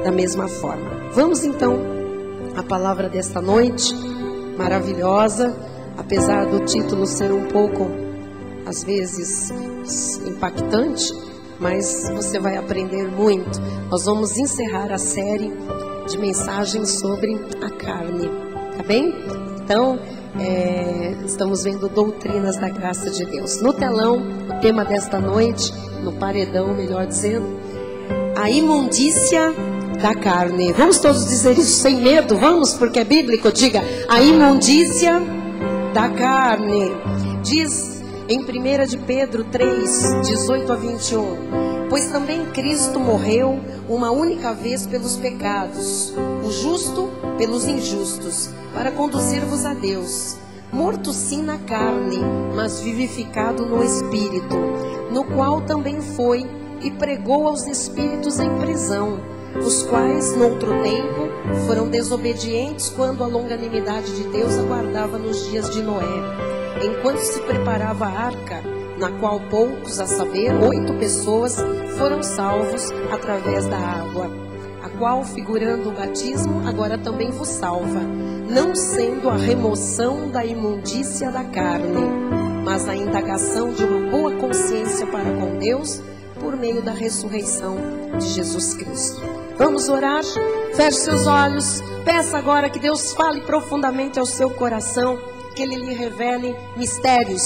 da mesma forma. Vamos então à palavra desta noite, maravilhosa, apesar do título ser um pouco, às vezes, impactante, mas você vai aprender muito. Nós vamos encerrar a série de mensagens sobre a carne, tá bem? Então, estamos vendo doutrinas da graça de Deus. No telão, o tema desta noite, no paredão, melhor dizendo, a imundícia da carne. Vamos todos dizer isso sem medo? Vamos, porque é bíblico. Diga, a imundícia da carne. Diz em 1 de Pedro 3, 18 a 21, pois também Cristo morreu uma única vez pelos pecados, o justo pelos injustos, para conduzir-vos a Deus, morto sim na carne, mas vivificado no Espírito, no qual também foi e pregou aos espíritos em prisão, os quais, noutro tempo, foram desobedientes quando a longanimidade de Deus aguardava nos dias de Noé, enquanto se preparava a arca, na qual poucos, a saber, 8 pessoas, foram salvos através da água, a qual, figurando o batismo, agora também vos salva, não sendo a remoção da imundícia da carne, mas a indagação de uma boa consciência para com Deus, por meio da ressurreição de Jesus Cristo. Vamos orar? Feche seus olhos, peça agora que Deus fale profundamente ao seu coração, que Ele lhe revele mistérios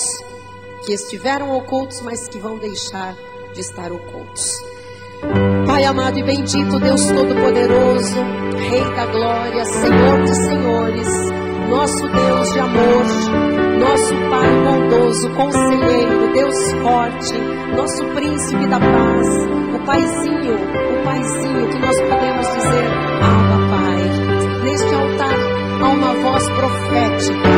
que estiveram ocultos, mas que vão deixar de estar ocultos. Pai amado e bendito, Deus Todo-Poderoso, Rei da Glória, Senhor de Senhores, nosso Deus de amor, nosso Pai bondoso, Conselheiro, Deus forte, nosso Príncipe da Paz, o Paizinho que nós podemos dizer, Abba, Pai. Neste altar há uma voz profética,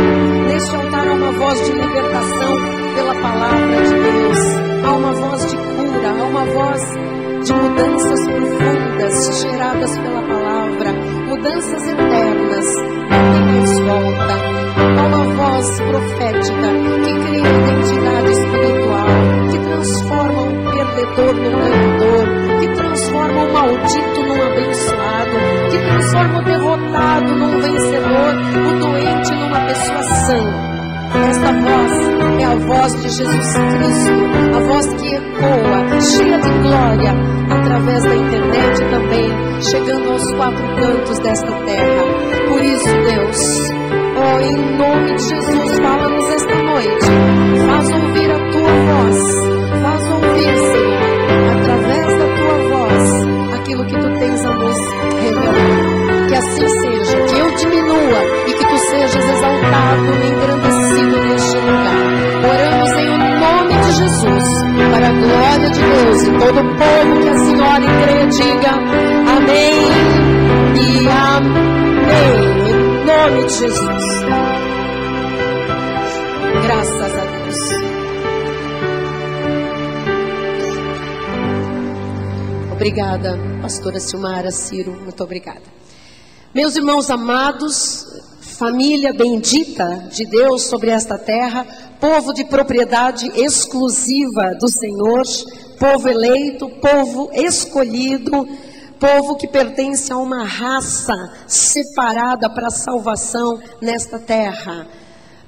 neste altar há uma voz de libertação pela palavra de Deus, há uma voz de cura, há uma voz de mudanças profundas geradas pela palavra, mudanças eternas, não tem mais volta. Há uma voz profética que cria identidade espiritual, que transforma um perdedor num ganhador, que transforma um maldito num abençoado, que transforma o derrotado num vencedor, o doente numa pessoa sã. Esta voz é a voz de Jesus Cristo, a voz que ecoa, cheia de glória, através da internet também, chegando aos 4 cantos desta terra. Por isso, Deus, em nome de Jesus, fala-nos esta noite, faz ouvir a tua voz, faz ouvir, Senhor, através da tua voz, aquilo que tu tens a nos revelar. Que assim seja, que eu diminua e que tu sejas exaltado e engrandecido neste lugar. Oramos em nome de Jesus, para a glória de Deus, e todo o povo que assim ora e crê, diga amém e amém, em nome de Jesus. Graças a Deus. Obrigada, pastora Silmara, Ciro, muito obrigada. Meus irmãos amados, família bendita de Deus sobre esta terra, povo de propriedade exclusiva do Senhor, povo eleito, povo escolhido, povo que pertence a uma raça separada para a salvação nesta terra,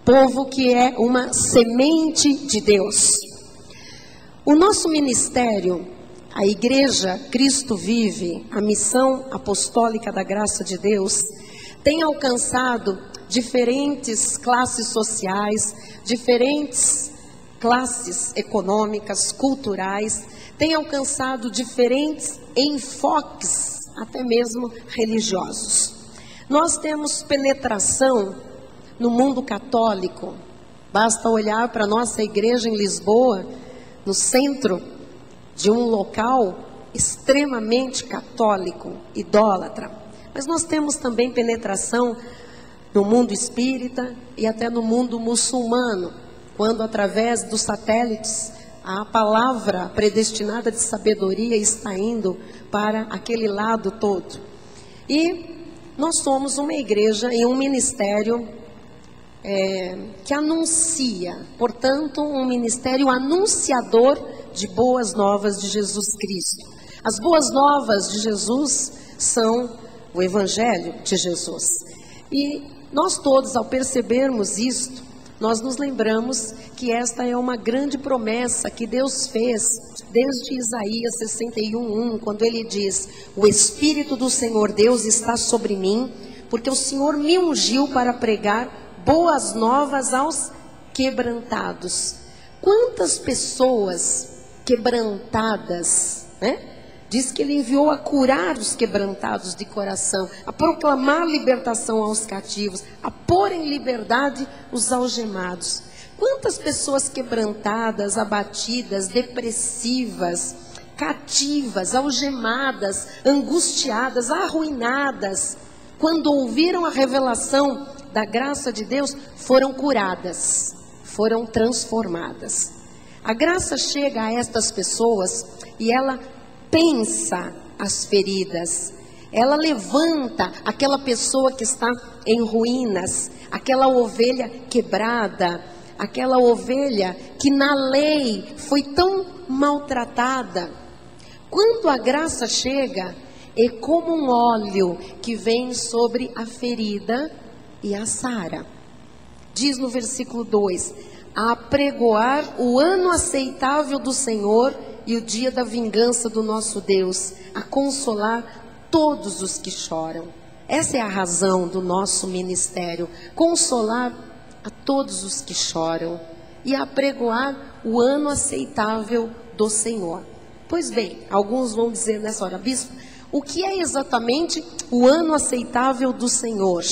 povo que é uma semente de Deus. O nosso ministério, a Igreja Cristo Vive, a missão apostólica da graça de Deus, tem alcançado diferentes classes sociais, diferentes classes econômicas, culturais, tem alcançado diferentes enfoques, até mesmo religiosos. Nós temos penetração no mundo católico, basta olhar para a nossa igreja em Lisboa, no centro de um local extremamente católico, idólatra. Mas nós temos também penetração no mundo espírita e até no mundo muçulmano, quando através dos satélites a palavra predestinada de sabedoria está indo para aquele lado todo. E nós somos uma igreja e um ministério que anuncia, portanto, um ministério anunciador de boas novas de Jesus Cristo. As boas novas de Jesus são o Evangelho de Jesus. E nós todos, ao percebermos isto, nós nos lembramos que esta é uma grande promessa que Deus fez desde Isaías 61:1, quando ele diz: o Espírito do Senhor Deus está sobre mim, porque o Senhor me ungiu para pregar boas novas aos quebrantados. Quantas pessoas quebrantadas, né? Diz que ele enviou a curar os quebrantados de coração, a proclamar libertação aos cativos, a pôr em liberdade os algemados. Quantas pessoas quebrantadas, abatidas, depressivas, cativas, algemadas, angustiadas, arruinadas, quando ouviram a revelação da graça de Deus, foram curadas, foram transformadas. A graça chega a estas pessoas e ela pensa as feridas, ela levanta aquela pessoa que está em ruínas, aquela ovelha quebrada, aquela ovelha que na lei foi tão maltratada. Quando a graça chega, é como um óleo que vem sobre a ferida e a sara. Diz no versículo 2: a apregoar o ano aceitável do Senhor e o dia da vingança do nosso Deus, a consolar todos os que choram. Essa é a razão do nosso ministério, consolar a todos os que choram e apregoar o ano aceitável do Senhor. Pois bem, alguns vão dizer nessa hora: bispo, o que é exatamente o ano aceitável do Senhor?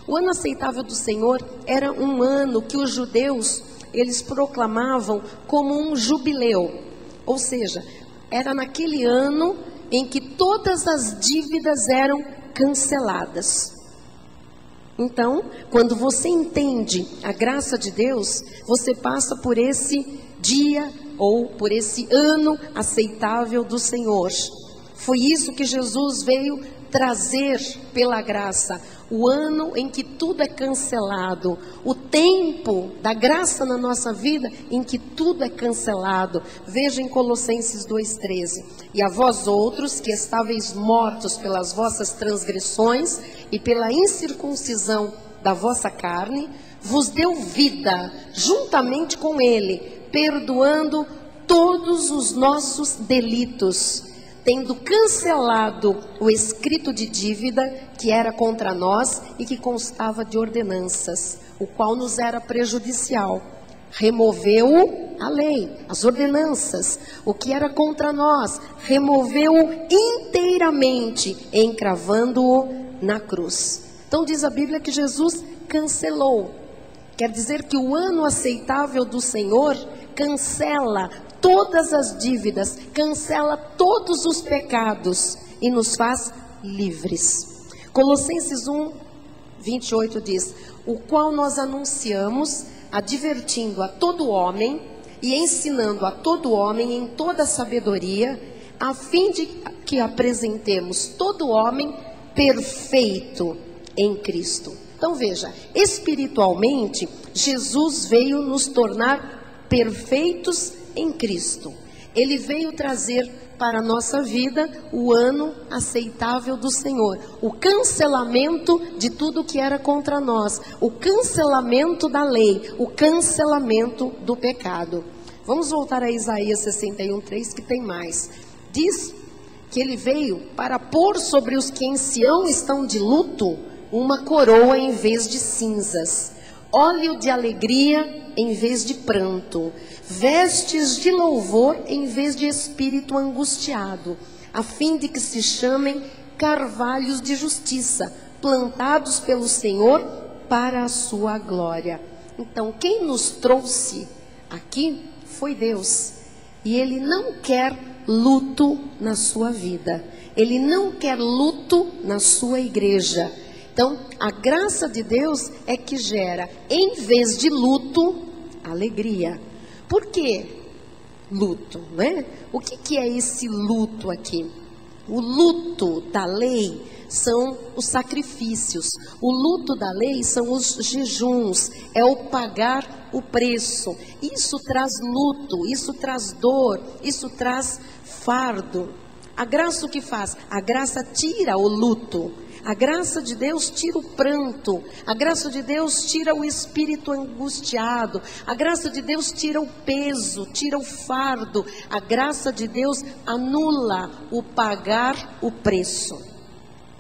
O ano aceitável do Senhor era um ano que os judeus, eles proclamavam como um jubileu. Ou seja, era naquele ano em que todas as dívidas eram canceladas. Então, quando você entende a graça de Deus, você passa por esse dia ou por esse ano aceitável do Senhor. Foi isso que Jesus veio trazer pela graça, o ano em que tudo é cancelado, o tempo da graça na nossa vida em que tudo é cancelado. Veja em Colossenses 2:13: e a vós outros que estáveis mortos pelas vossas transgressões e pela incircuncisão da vossa carne, vos deu vida juntamente com ele, perdoando todos os nossos delitos, tendo cancelado o escrito de dívida que era contra nós e que constava de ordenanças, o qual nos era prejudicial. Removeu a lei, as ordenanças, o que era contra nós, removeu-o inteiramente, encravando-o na cruz. Então diz a Bíblia que Jesus cancelou. Quer dizer que o ano aceitável do Senhor cancela todas as dívidas, cancela todos os pecados e nos faz livres. Colossenses 1:28 diz: o qual nós anunciamos, advertindo a todo homem e ensinando a todo homem em toda sabedoria, a fim de que apresentemos todo homem perfeito em Cristo. Então veja, espiritualmente, Jesus veio nos tornar perfeitos em Cristo. Ele veio trazer para a nossa vida o ano aceitável do Senhor, o cancelamento de tudo que era contra nós, o cancelamento da lei, o cancelamento do pecado. Vamos voltar a Isaías 61:3, que tem mais. Diz que ele veio para pôr sobre os que em Sião estão de luto uma coroa em vez de cinzas, óleo de alegria em vez de pranto, vestes de louvor em vez de espírito angustiado, a fim de que se chamem carvalhos de justiça, plantados pelo Senhor para a sua glória. Então, quem nos trouxe aqui foi Deus, e Ele não quer luto na sua vida, Ele não quer luto na sua igreja. Então, a graça de Deus é que gera, em vez de luto, alegria. Por que luto, né? O que é esse luto aqui? O luto da lei são os sacrifícios. O luto da lei são os jejuns, é o pagar o preço. Isso traz luto, isso traz dor, isso traz fardo. A graça o que faz? A graça tira o luto. A graça de Deus tira o pranto. A graça de Deus tira o espírito angustiado. A graça de Deus tira o peso, tira o fardo. A graça de Deus anula o pagar o preço.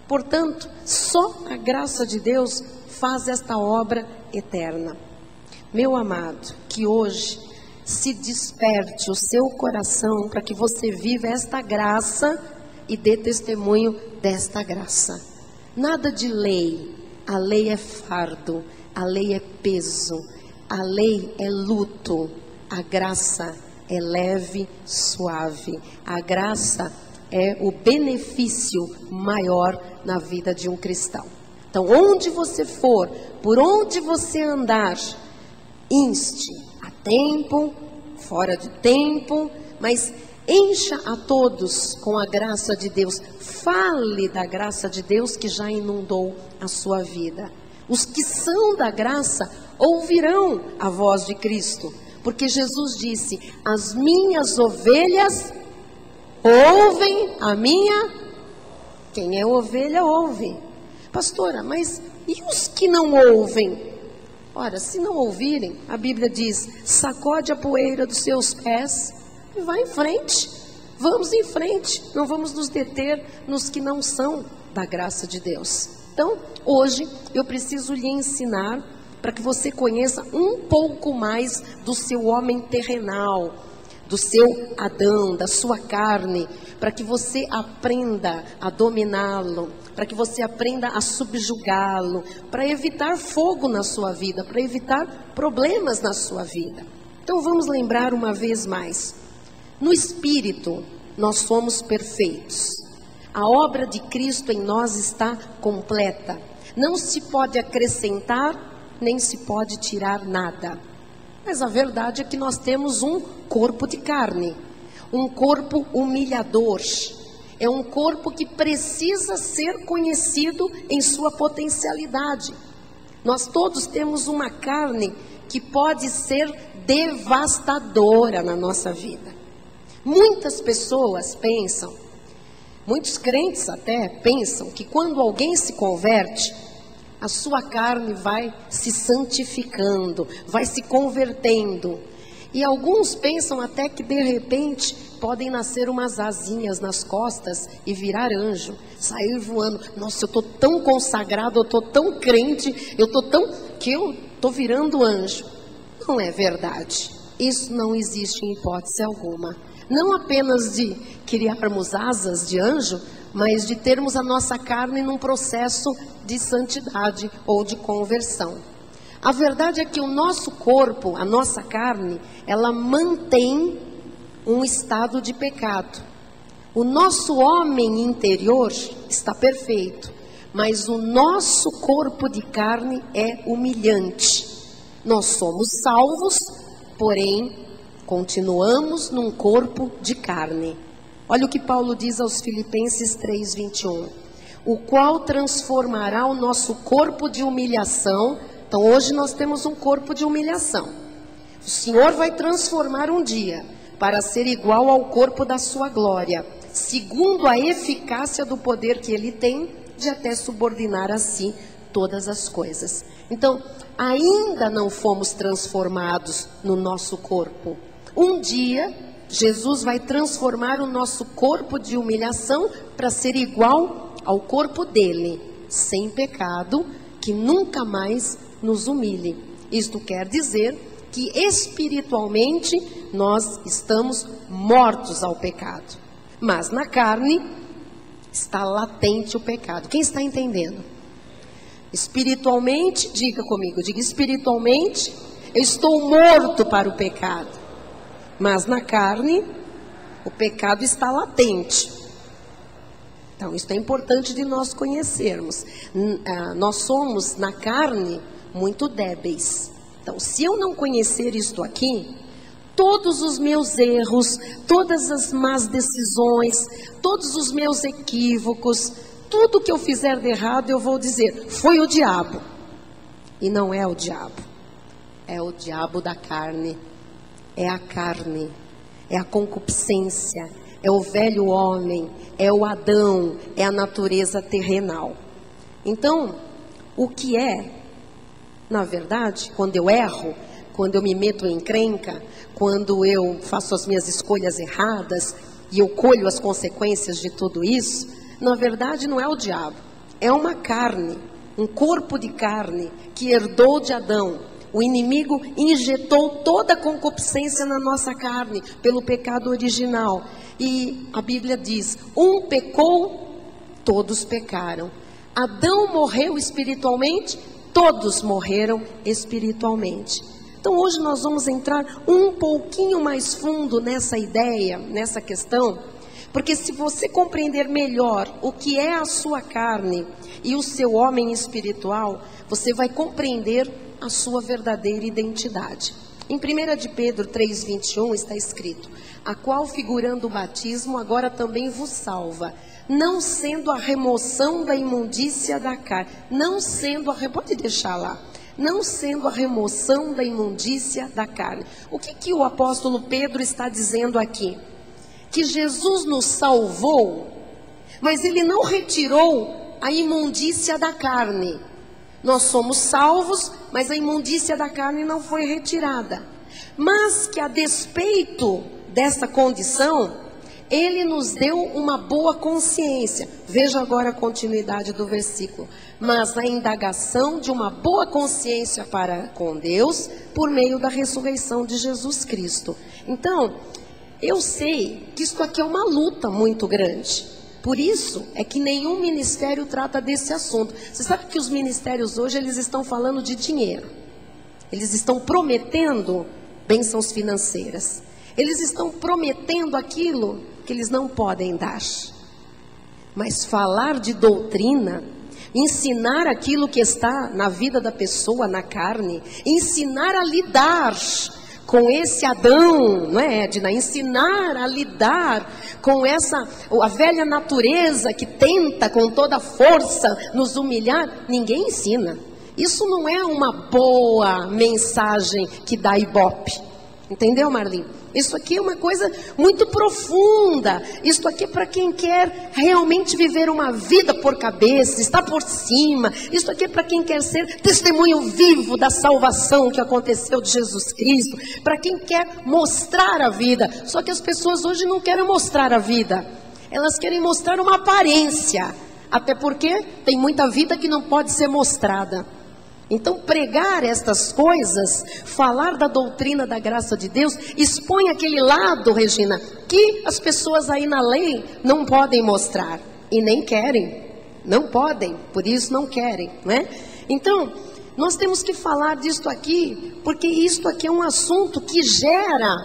Portanto, só a graça de Deus faz esta obra eterna. Meu amado, que hoje se desperte o seu coração para que você viva esta graça e dê testemunho desta graça. Nada de lei. A lei é fardo, a lei é peso, a lei é luto. A graça é leve, suave. A graça é o benefício maior na vida de um cristão. Então, onde você for, por onde você andar, inste a tempo, fora de tempo, mas encha a todos com a graça de Deus. Fale da graça de Deus que já inundou a sua vida. Os que são da graça ouvirão a voz de Cristo, porque Jesus disse: as minhas ovelhas ouvem a minha. Quem é ovelha ouve. Pastora, mas e os que não ouvem? Ora, se não ouvirem, a Bíblia diz: sacode a poeira dos seus pés e vai em frente. Vamos em frente, não vamos nos deter nos que não são da graça de Deus. Então, hoje eu preciso lhe ensinar para que você conheça um pouco mais do seu homem terrenal, do seu Adão, da sua carne, para que você aprenda a dominá-lo, para que você aprenda a subjugá-lo, para evitar fogo na sua vida, para evitar problemas na sua vida. Então vamos lembrar uma vez mais. No Espírito, nós somos perfeitos. A obra de Cristo em nós está completa. Não se pode acrescentar, nem se pode tirar nada. Mas a verdade é que nós temos um corpo de carne, um corpo humilhador. É um corpo que precisa ser conhecido em sua potencialidade. Nós todos temos uma carne que pode ser devastadora na nossa vida. Muitas pessoas pensam, muitos crentes até pensam que quando alguém se converte, a sua carne vai se santificando, vai se convertendo. E alguns pensam até que de repente podem nascer umas asinhas nas costas e virar anjo, sair voando. Nossa, eu estou tão consagrado, eu estou tão crente, eu estou virando anjo. Não é verdade. Isso não existe em hipótese alguma. Não apenas de criarmos asas de anjo, mas de termos a nossa carne num processo de santidade ou de conversão. A verdade é que o nosso corpo, a nossa carne, ela mantém um estado de pecado. O nosso homem interior está perfeito, mas o nosso corpo de carne é humilhante. Nós somos salvos, porém continuamos num corpo de carne. Olha o que Paulo diz aos Filipenses 3:21. O qual transformará o nosso corpo de humilhação. Então hoje nós temos um corpo de humilhação. O Senhor vai transformar um dia para ser igual ao corpo da sua glória, segundo a eficácia do poder que Ele tem de até subordinar a si todas as coisas. Então, ainda não fomos transformados no nosso corpo. Um dia, Jesus vai transformar o nosso corpo de humilhação para ser igual ao corpo dele, sem pecado, que nunca mais nos humilhe. Isto quer dizer que espiritualmente nós estamos mortos ao pecado, mas na carne está latente o pecado. Quem está entendendo? Espiritualmente, diga comigo, diga espiritualmente, eu estou morto para o pecado, mas na carne o pecado está latente. Então isso é importante de nós conhecermos. Nós somos na carne muito débeis. Então se eu não conhecer isto aqui, todos os meus erros, todas as más decisões, todos os meus equívocos, tudo que eu fizer de errado, eu vou dizer, foi o diabo. E não é o diabo. É o diabo da carne. É a carne. É a concupiscência. é o velho homem, é o Adão, é a natureza terrenal. Então, o que é, na verdade, quando eu erro, quando eu me meto em encrenca, quando eu faço as minhas escolhas erradas e eu colho as consequências de tudo isso, na verdade não é o diabo, é uma carne, um corpo de carne que herdou de Adão. O inimigo injetou toda a concupiscência na nossa carne pelo pecado original. E a Bíblia diz, um pecou, todos pecaram. Adão morreu espiritualmente, todos morreram espiritualmente. Então hoje nós vamos entrar um pouquinho mais fundo nessa ideia, nessa questão, porque se você compreender melhor o que é a sua carne e o seu homem espiritual, você vai compreender a sua verdadeira identidade. Em 1 de Pedro 3,21 está escrito, a qual figurando o batismo agora também vos salva, não sendo a remoção da imundícia da carne, pode deixar lá, não sendo a remoção da imundícia da carne. O que o apóstolo Pedro está dizendo aqui? Que Jesus nos salvou, mas ele não retirou a imundícia da carne. Nós somos salvos, mas a imundícia da carne não foi retirada. Mas que a despeito dessa condição, ele nos deu uma boa consciência. Veja agora a continuidade do versículo. Mas a indagação de uma boa consciência para com Deus, por meio da ressurreição de Jesus Cristo. Então, eu sei que isso aqui é uma luta muito grande. Por isso é que nenhum ministério trata desse assunto. Você sabe que os ministérios hoje, eles estão falando de dinheiro. Eles estão prometendo bênçãos financeiras. Eles estão prometendo aquilo que eles não podem dar. Mas falar de doutrina, ensinar aquilo que está na vida da pessoa, na carne, ensinar a lidar com esse Adão, não é, Edna? Ensinar a lidar com a velha natureza que tenta com toda força nos humilhar, ninguém ensina. Isso não é uma boa mensagem que dá ibope. Entendeu, Marli? Isso aqui é uma coisa muito profunda. Isso aqui é para quem quer realmente viver uma vida por cabeça, estar por cima. Isso aqui é para quem quer ser testemunho vivo da salvação que aconteceu de Jesus Cristo. Para quem quer mostrar a vida. Só que as pessoas hoje não querem mostrar a vida. Elas querem mostrar uma aparência. Até porque tem muita vida que não pode ser mostrada. Então pregar estas coisas, falar da doutrina da graça de Deus, expõe aquele lado, Regina, que as pessoas aí na lei não podem mostrar. E nem querem, não podem, por isso não querem, né? Então, nós temos que falar disto aqui, porque isto aqui é um assunto que gera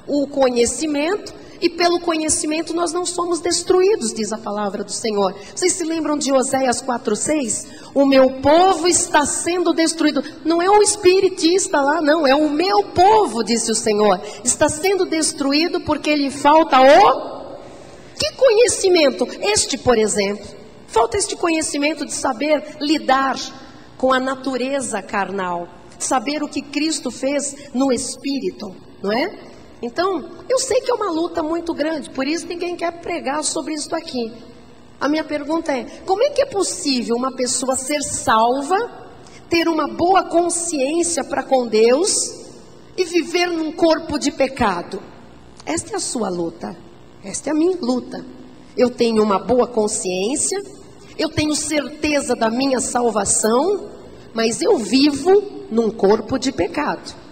o conhecimento, e pelo conhecimento nós não somos destruídos, diz a palavra do Senhor. Vocês se lembram de Oséias 4,6? O meu povo está sendo destruído. Não é um espiritista lá, não. É o meu povo, disse o Senhor. Está sendo destruído porque lhe falta o... Que conhecimento? Este, por exemplo. Falta este conhecimento de saber lidar com a natureza carnal. Saber o que Cristo fez no Espírito, não é? Então, eu sei que é uma luta muito grande, por isso ninguém quer pregar sobre isso aqui. A minha pergunta é, como é que é possível uma pessoa ser salva, ter uma boa consciência para com Deus e viver num corpo de pecado? Esta é a sua luta, esta é a minha luta. Eu tenho uma boa consciência, eu tenho certeza da minha salvação, mas eu vivo num corpo de pecado.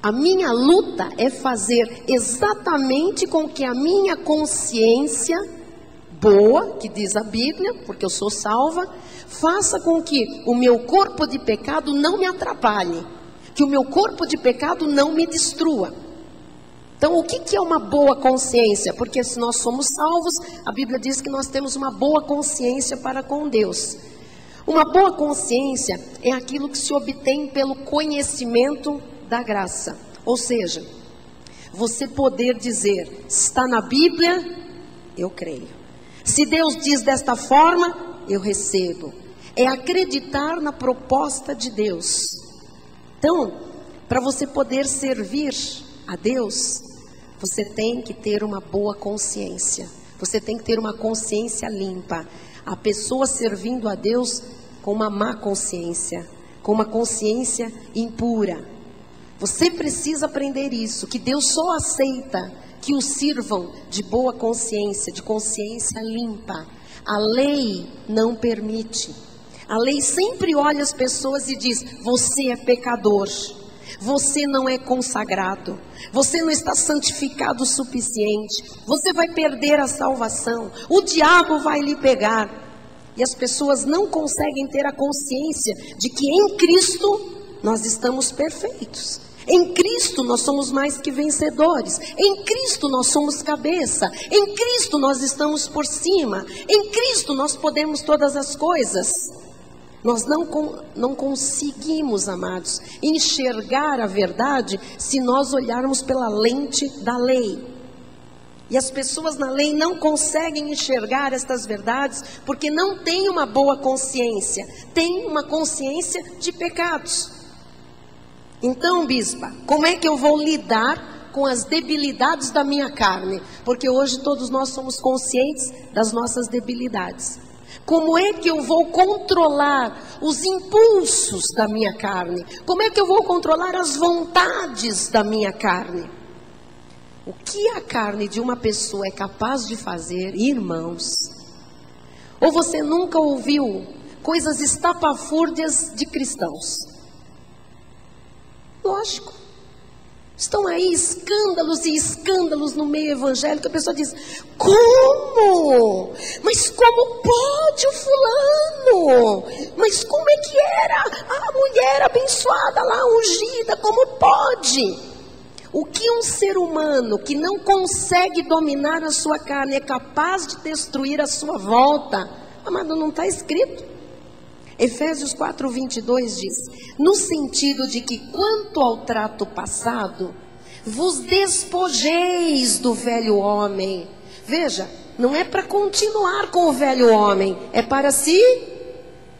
A minha luta é fazer exatamente com que a minha consciência boa, que diz a Bíblia, porque eu sou salva, faça com que o meu corpo de pecado não me atrapalhe, que o meu corpo de pecado não me destrua. Então, o que é uma boa consciência? Porque se nós somos salvos, a Bíblia diz que nós temos uma boa consciência para com Deus. Uma boa consciência é aquilo que se obtém pelo conhecimento da graça, ou seja, você poder dizer, está na Bíblia, eu creio. Se Deus diz desta forma, eu recebo. É acreditar na proposta de Deus. Então, para você poder servir a Deus, Você tem que ter uma boa consciência. Você tem que ter uma consciência limpa. A pessoa servindo a Deus com uma má consciência, com uma consciência impura. Você precisa aprender isso, que Deus só aceita que o sirvam de boa consciência, de consciência limpa. A lei não permite. A lei sempre olha as pessoas e diz: você é pecador, você não é consagrado, você não está santificado o suficiente, você vai perder a salvação, o diabo vai lhe pegar. E as pessoas não conseguem ter a consciência de que em Cristo nós estamos perfeitos. Em Cristo nós somos mais que vencedores. Em Cristo nós somos cabeça. Em Cristo nós estamos por cima. Em Cristo nós podemos todas as coisas. Nós não conseguimos, amados, enxergar a verdade se nós olharmos pela lente da lei. E as pessoas na lei não conseguem enxergar estas verdades porque não têm uma boa consciência. Têm uma consciência de pecados. Então, bispa, como é que eu vou lidar com as debilidades da minha carne? Porque hoje todos nós somos conscientes das nossas debilidades. Como é que eu vou controlar os impulsos da minha carne? Como é que eu vou controlar as vontades da minha carne? O que a carne de uma pessoa é capaz de fazer, irmãos? Ou você nunca ouviu coisas estapafúrdias de cristãos? Lógico. Estão aí escândalos e escândalos no meio evangélico. A pessoa diz: como? Mas como pode o fulano? Mas como é que era a mulher abençoada lá, ungida? Como pode? O que um ser humano que não consegue dominar a sua carne é capaz de destruir a sua volta? Amado, não está escrito. Efésios 4:22 diz: no sentido de que quanto ao trato passado, vos despojeis do velho homem. Veja, não é para continuar com o velho homem, é para se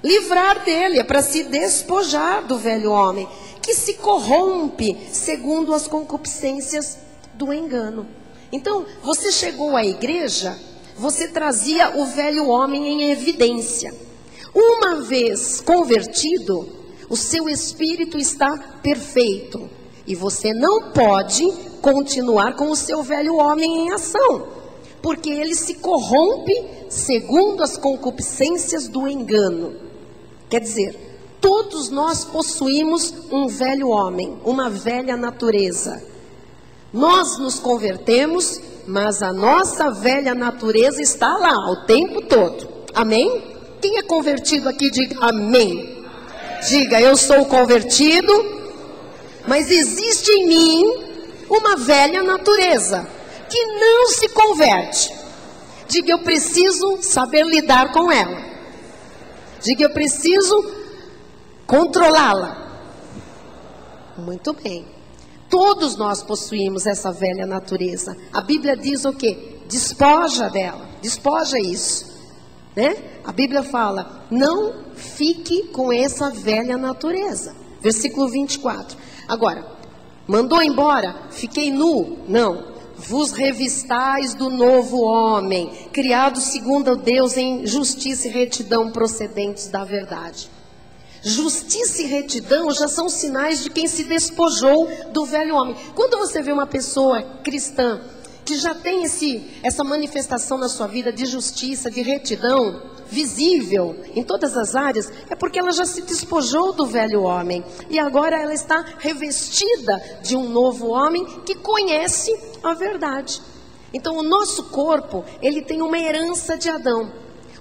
livrar dele, é para se despojar do velho homem, que se corrompe segundo as concupiscências do engano. Então, você chegou à igreja, você trazia o velho homem em evidência. Uma vez convertido, o seu espírito está perfeito. E você não pode continuar com o seu velho homem em ação, porque ele se corrompe segundo as concupiscências do engano. Quer dizer, todos nós possuímos um velho homem, uma velha natureza. Nós nos convertemos, mas a nossa velha natureza está lá o tempo todo. Amém? Quem é convertido aqui, diga amém. Diga: eu sou convertido, mas existe em mim uma velha natureza que não se converte. Diga: eu preciso saber lidar com ela. Diga: eu preciso controlá-la. Muito bem. Todos nós possuímos essa velha natureza. A Bíblia diz o quê? Despoja dela, despoja isso. Né? A Bíblia fala: não fique com essa velha natureza. Versículo 24. Agora, mandou embora? Fiquei nu? Não. Vos revistais do novo homem, criado segundo Deus em justiça e retidão procedentes da verdade. Justiça e retidão já são sinais de quem se despojou do velho homem. Quando você vê uma pessoa cristã que já tem essa manifestação na sua vida de justiça, de retidão, visível em todas as áreas, é porque ela já se despojou do velho homem. E agora ela está revestida de um novo homem que conhece a verdade. Então o nosso corpo, ele tem uma herança de Adão.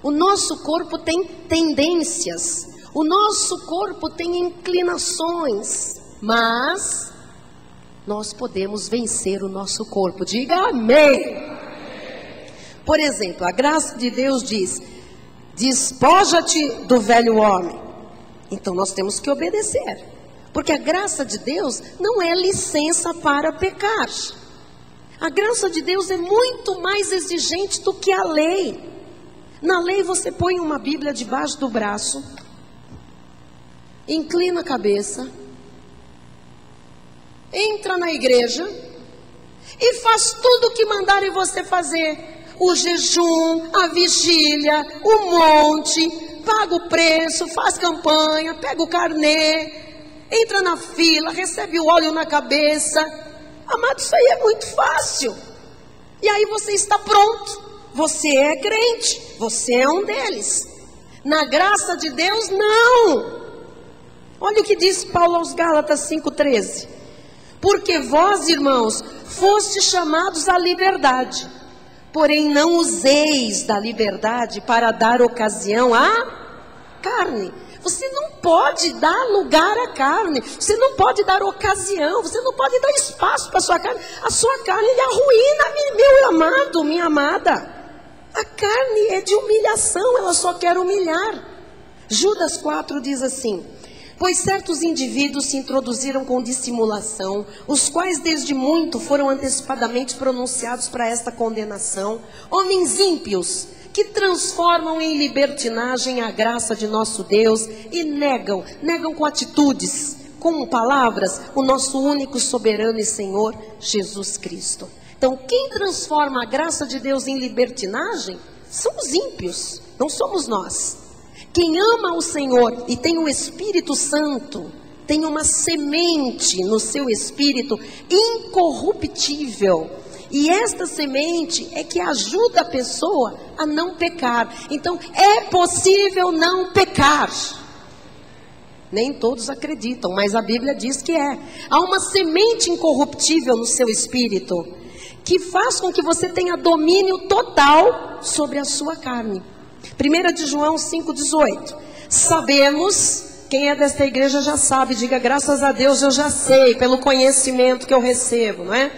O nosso corpo tem tendências. O nosso corpo tem inclinações. Mas nós podemos vencer o nosso corpo. Diga amém. Por exemplo, a graça de Deus diz: despoja-te do velho homem. Então nós temos que obedecer, porque a graça de Deus não é licença para pecar. A graça de Deus é muito mais exigente do que a lei. Na lei você põe uma Bíblia debaixo do braço, inclina a cabeça, entra na igreja e faz tudo o que mandarem você fazer. O jejum, a vigília, o monte, paga o preço, faz campanha, pega o carnê, entra na fila, recebe o óleo na cabeça. Amado, isso aí é muito fácil. E aí você está pronto. Você é crente, você é um deles. Na graça de Deus, não. Olha o que diz Paulo aos Gálatas 5,13. Porque vós, irmãos, fostes chamados à liberdade, porém não useis da liberdade para dar ocasião à carne. Você não pode dar lugar à carne, você não pode dar ocasião, você não pode dar espaço para a sua carne. A sua carne lhe arruína, meu amado, minha amada. A carne é de humilhação, ela só quer humilhar. Judas 4 diz assim: pois certos indivíduos se introduziram com dissimulação, os quais desde muito foram antecipadamente pronunciados para esta condenação, homens ímpios, que transformam em libertinagem a graça de nosso Deus e negam com atitudes, com palavras, o nosso único soberano e Senhor, Jesus Cristo. Então, quem transforma a graça de Deus em libertinagem são os ímpios, não somos nós. Quem ama o Senhor e tem o Espírito Santo, tem uma semente no seu espírito incorruptível. E esta semente é que ajuda a pessoa a não pecar. Então, é possível não pecar. Nem todos acreditam, mas a Bíblia diz que é. Há uma semente incorruptível no seu espírito, que faz com que você tenha domínio total sobre a sua carne. 1 de João 5,18. Sabemos, quem é desta igreja já sabe, diga graças a Deus eu já sei, pelo conhecimento que eu recebo, não é?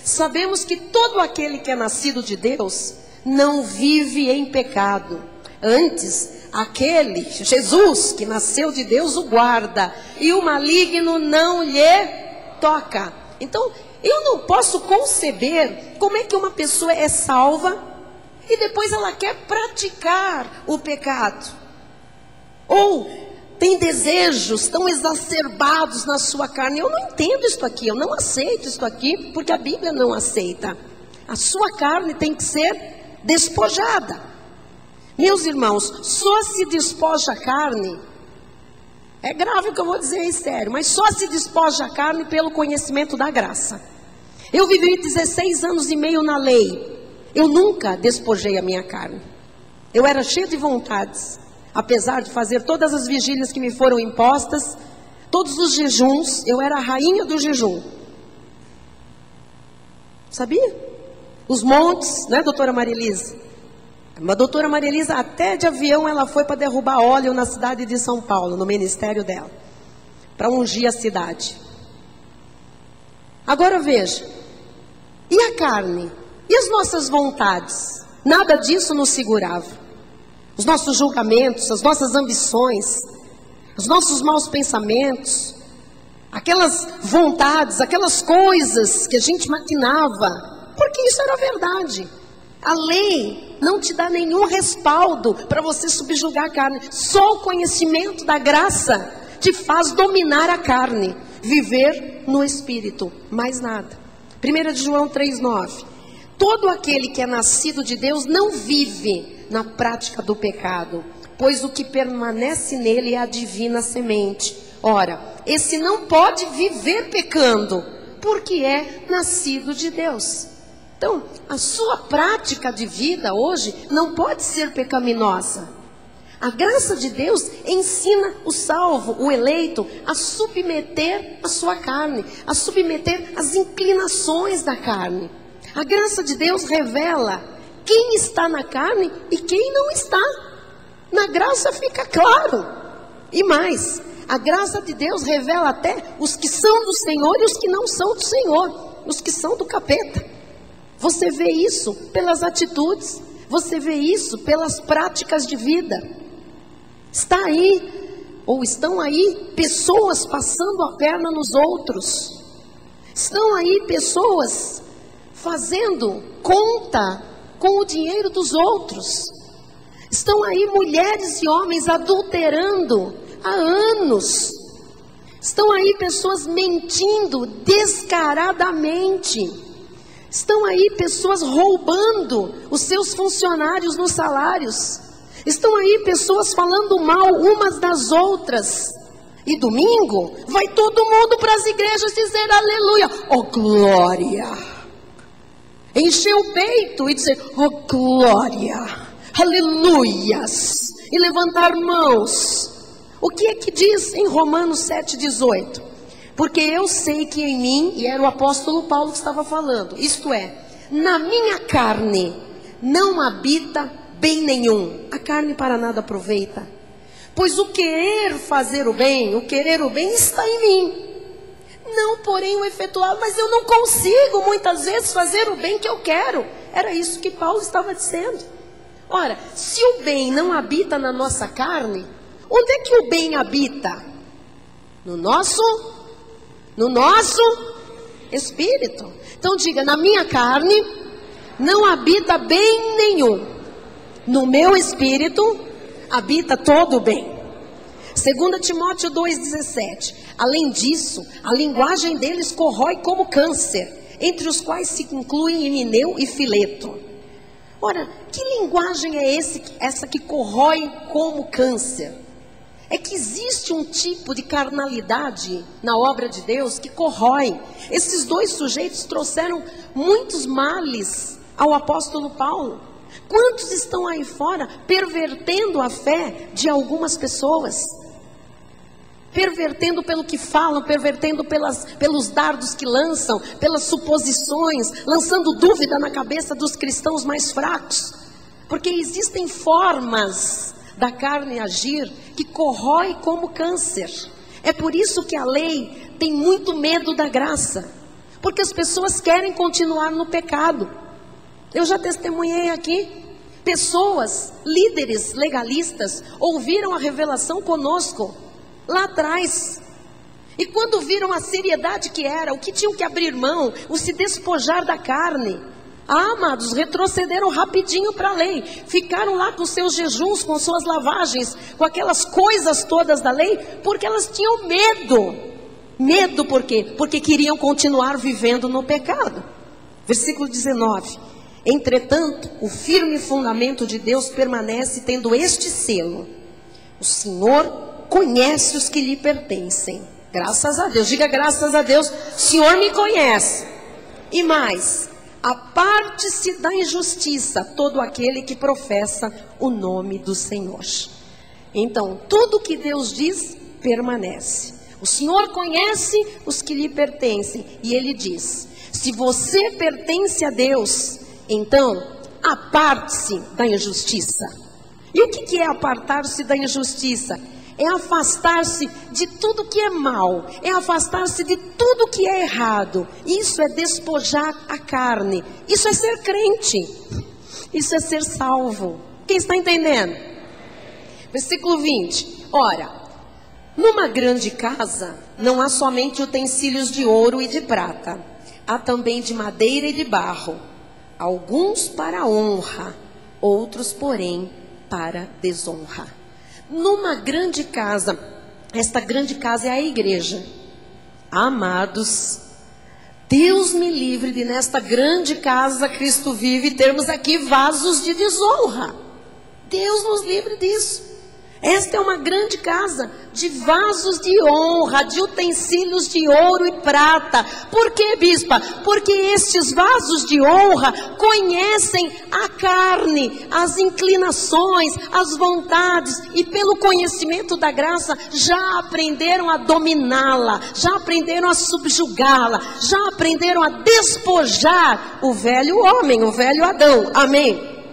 Sabemos que todo aquele que é nascido de Deus não vive em pecado. Antes, aquele, Jesus, que nasceu de Deus, o guarda, e o maligno não lhe toca. Então, eu não posso conceber como é que uma pessoa é salva e depois ela quer praticar o pecado. Ou tem desejos tão exacerbados na sua carne. Eu não entendo isso aqui, eu não aceito isso aqui, porque a Bíblia não aceita. A sua carne tem que ser despojada. Meus irmãos, só se despoja a carne, é grave o que eu vou dizer, é sério, mas só se despoja a carne pelo conhecimento da graça. Eu vivi 16 anos e meio na lei, eu nunca despojei a minha carne. Eu era cheia de vontades. Apesar de fazer todas as vigílias que me foram impostas, todos os jejuns, eu era a rainha do jejum. Sabia? Os montes, né, doutora Maria Elisa? A doutora Maria Elisa, até de avião, ela foi para derrubar óleo na cidade de São Paulo, no ministério dela, para ungir a cidade. Agora veja, e a carne? E as nossas vontades? Nada disso nos segurava. Os nossos julgamentos, as nossas ambições, os nossos maus pensamentos, aquelas vontades, aquelas coisas que a gente maquinava, porque isso era verdade. A lei não te dá nenhum respaldo para você subjugar a carne. Só o conhecimento da graça te faz dominar a carne, viver no Espírito, mais nada. 1 de João 3,9. Todo aquele que é nascido de Deus não vive na prática do pecado, pois o que permanece nele é a divina semente. Ora, esse não pode viver pecando, porque é nascido de Deus. Então, a sua prática de vida hoje não pode ser pecaminosa. A graça de Deus ensina o salvo, o eleito, a submeter a sua carne, a submeter as inclinações da carne. A graça de Deus revela quem está na carne e quem não está. Na graça fica claro. E mais, a graça de Deus revela até os que são do Senhor e os que não são do Senhor, os que são do capeta. Você vê isso pelas atitudes, você vê isso pelas práticas de vida. Está aí, ou estão aí, pessoas passando a perna nos outros. Estão aí pessoas fazendo conta com o dinheiro dos outros. Estão aí mulheres e homens adulterando há anos. Estão aí pessoas mentindo descaradamente. Estão aí pessoas roubando os seus funcionários nos salários. Estão aí pessoas falando mal umas das outras. E domingo vai todo mundo para as igrejas dizer aleluia, oh glória. Encher o peito e dizer, oh glória, aleluias. E levantar mãos. O que é que diz em Romanos 7,18? Porque eu sei que em mim, e era o apóstolo Paulo que estava falando, isto é, na minha carne não habita bem nenhum. A carne para nada aproveita. Pois o querer fazer o bem, o querer o bem está em mim. Não, porém, o efetuar, mas eu não consigo muitas vezes fazer o bem que eu quero. Era isso que Paulo estava dizendo. Ora, se o bem não habita na nossa carne, onde é que o bem habita? No nosso espírito. Então diga, na minha carne não habita bem nenhum. No meu espírito habita todo o bem. 2 Timóteo 2,17. Além disso, a linguagem deles corrói como câncer, entre os quais se incluem Himeneu e Fileto. Ora, que linguagem é essa que corrói como câncer? É que existe um tipo de carnalidade na obra de Deus que corrói. Esses dois sujeitos trouxeram muitos males ao apóstolo Paulo. Quantos estão aí fora pervertendo a fé de algumas pessoas? Pervertendo pelo que falam, pervertendo pelos dardos que lançam, pelas suposições, lançando dúvida na cabeça dos cristãos mais fracos. Porque existem formas da carne agir que corrói como câncer. É por isso que a lei tem muito medo da graça, porque as pessoas querem continuar no pecado. Eu já testemunhei aqui, pessoas, líderes legalistas, ouviram a revelação conosco lá atrás, e quando viram a seriedade que era, o que tinham que abrir mão, o se despojar da carne, amados, retrocederam rapidinho para a lei, ficaram lá com seus jejuns, com suas lavagens, com aquelas coisas todas da lei, porque elas tinham medo. Medo por quê? Porque queriam continuar vivendo no pecado. Versículo 19. Entretanto, o firme fundamento de Deus permanece tendo este selo: o Senhor conhece os que lhe pertencem. Graças a Deus, diga graças a Deus, o Senhor me conhece. E mais, aparte-se da injustiça todo aquele que professa o nome do Senhor. Então, tudo que Deus diz, permanece. O Senhor conhece os que lhe pertencem. E Ele diz, se você pertence a Deus, então, aparte-se da injustiça. E o que é apartar-se da injustiça? É afastar-se de tudo que é mal, é afastar-se de tudo que é errado. Isso é despojar a carne, isso é ser crente, isso é ser salvo. Quem está entendendo? Versículo 20. Ora, numa grande casa não há somente utensílios de ouro e de prata, há também de madeira e de barro, alguns para honra, outros, porém, para desonra. Numa grande casa, esta grande casa é a igreja. Amados, Deus me livre de nesta grande casa Cristo vive termos aqui vasos de desonra. Deus nos livre disso. Esta é uma grande casa de vasos de honra, de utensílios de ouro e prata. Por que, bispa? Porque estes vasos de honra conhecem a carne, as inclinações, as vontades, e pelo conhecimento da graça já aprenderam a dominá-la, já aprenderam a subjugá-la, já aprenderam a despojar o velho homem, o velho Adão. Amém?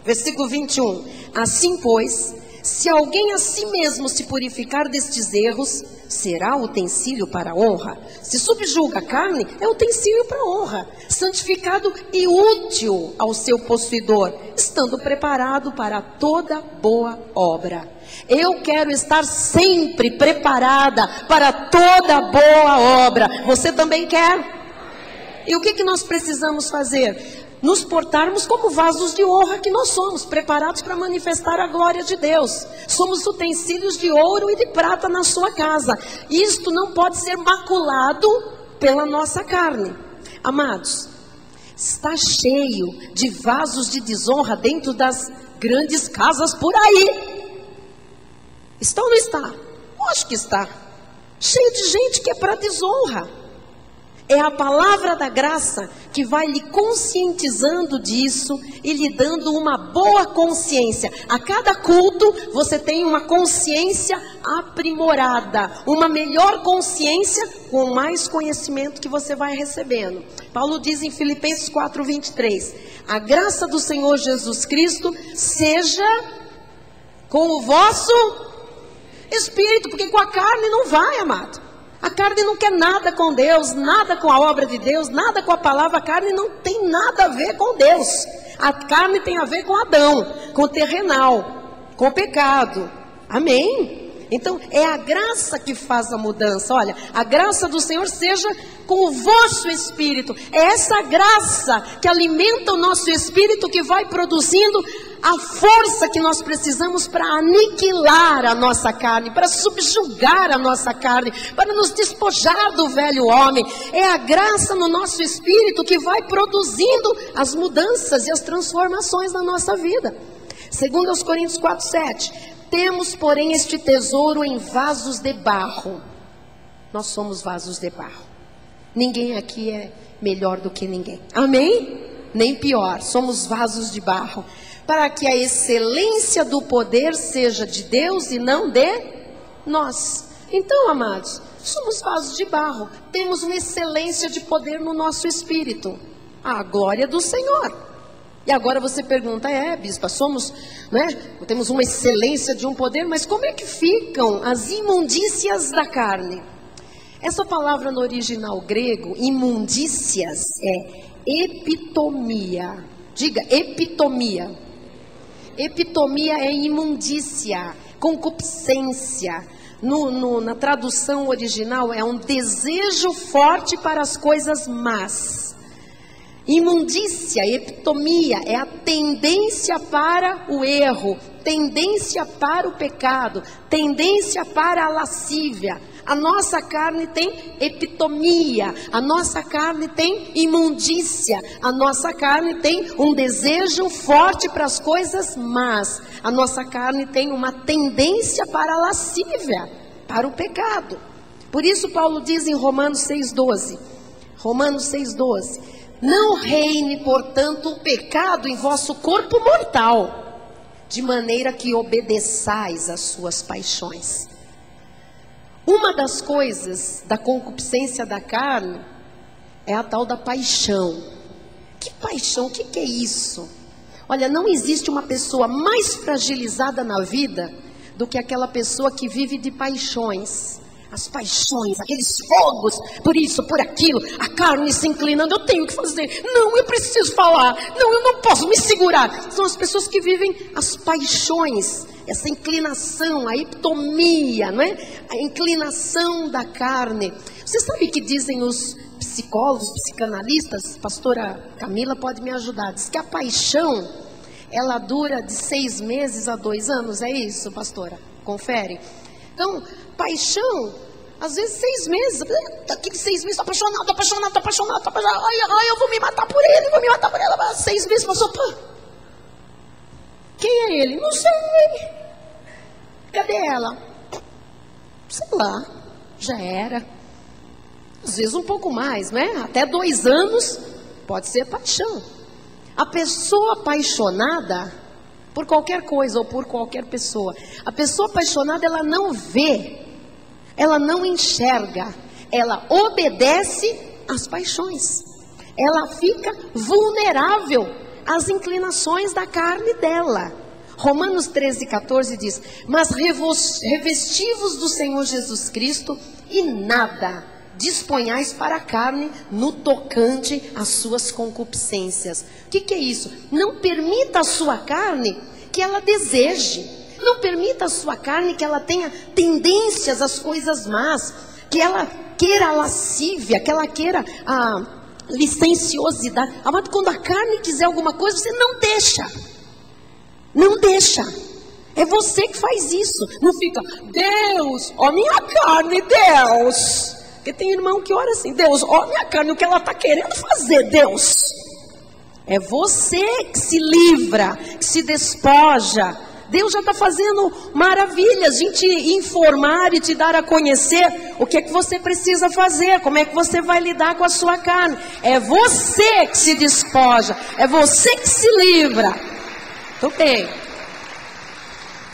Versículo 21. Assim, pois, se alguém a si mesmo se purificar destes erros, será utensílio para a honra. Se subjuga a carne, é utensílio para a honra, santificado e útil ao seu possuidor, estando preparado para toda boa obra. Eu quero estar sempre preparada para toda boa obra. Você também quer? E o que nós precisamos fazer? Nos portarmos como vasos de honra que nós somos, preparados para manifestar a glória de Deus. Somos utensílios de ouro e de prata na sua casa. Isto não pode ser maculado pela nossa carne. Amados, está cheio de vasos de desonra dentro das grandes casas por aí. Está ou não está? Eu acho que está. Cheio de gente que é para desonra. É a palavra da graça que vai lhe conscientizando disso e lhe dando uma boa consciência. A cada culto você tem uma consciência aprimorada, uma melhor consciência com mais conhecimento que você vai recebendo. Paulo diz em Filipenses 4:23, a graça do Senhor Jesus Cristo seja com o vosso espírito, porque com a carne não vai, amado. A carne não quer nada com Deus, nada com a obra de Deus, nada com a palavra. A carne não tem nada a ver com Deus. A carne tem a ver com Adão, com o terrenal, com o pecado. Amém? Então é a graça que faz a mudança. Olha, a graça do Senhor seja com o vosso espírito. É essa graça que alimenta o nosso espírito, que vai produzindo a força que nós precisamos para aniquilar a nossa carne, para subjugar a nossa carne, para nos despojar do velho homem. É a graça no nosso espírito que vai produzindo as mudanças e as transformações na nossa vida. Segundo aos Coríntios 4:7, temos, porém, este tesouro em vasos de barro. Nós somos vasos de barro. Ninguém aqui é melhor do que ninguém. Amém? Nem pior. Somos vasos de barro. Para que a excelência do poder seja de Deus e não de nós. Então, amados, somos vasos de barro. Temos uma excelência de poder no nosso espírito. A glória do Senhor. E agora você pergunta, bispa, somos, né? Temos uma excelência de um poder, mas como é que ficam as imundícias da carne? Essa palavra no original grego, imundícias, é epitomia. Diga, epitomia. Epitomia é imundícia, concupiscência. Na tradução original é um desejo forte para as coisas más. Imundícia, epitomia, é a tendência para o erro, tendência para o pecado, tendência para a lascívia. A nossa carne tem epitomia, a nossa carne tem imundícia, a nossa carne tem um desejo forte para as coisas más, a nossa carne tem uma tendência para a lascívia, para o pecado. Por isso Paulo diz em Romanos 6:12, não reine, portanto, o pecado em vosso corpo mortal, de maneira que obedeçais às suas paixões. Uma das coisas da concupiscência da carne é a tal da paixão. Que paixão? O que é isso? Olha, não existe uma pessoa mais fragilizada na vida do que aquela pessoa que vive de paixões. As paixões, aqueles fogos, por isso, por aquilo, a carne se inclinando, eu tenho que fazer, não, eu preciso falar, não, eu não posso me segurar. São as pessoas que vivem as paixões, essa inclinação, a epitomia, não é? A inclinação da carne. Você sabe que dizem os psicólogos, psicanalistas, pastora Camila pode me ajudar, diz que a paixão, ela dura de 6 meses a 2 anos, é isso, pastora? Confere. Então, paixão, às vezes 6 meses, daqui de 6 meses, estou apaixonado, ai, eu vou me matar por ele, vou me matar por ela. 6 meses passou, pô. Quem é ele? Não sei. Cadê ela? Sei lá, já era. Às vezes um pouco mais, né? Até 2 anos pode ser paixão. A pessoa apaixonada por qualquer coisa ou por qualquer pessoa, a pessoa apaixonada, ela não vê, ela não enxerga, ela obedece às paixões, ela fica vulnerável às inclinações da carne dela. Romanos 13:14 diz, mas revestivos do Senhor Jesus Cristo e nada disponhais para a carne no tocante às suas concupiscências. O que é isso? Não permita a sua carne que ela deseje. Não permita a sua carne que ela tenha tendências às coisas más, que ela queira a lascívia, que ela queira a licenciosidade. Amado, quando a carne quiser alguma coisa, você não deixa. Não deixa. É você que faz isso. Não fica, Deus, ó minha carne, Deus. Porque tem irmão que ora assim, Deus, ó minha carne, o que ela está querendo fazer, Deus. É você que se livra, que se despoja. Deus já está fazendo maravilhas de te informar e te dar a conhecer o que é que você precisa fazer, como é que você vai lidar com a sua carne. É você que se despoja, é você que se livra. Muito bem.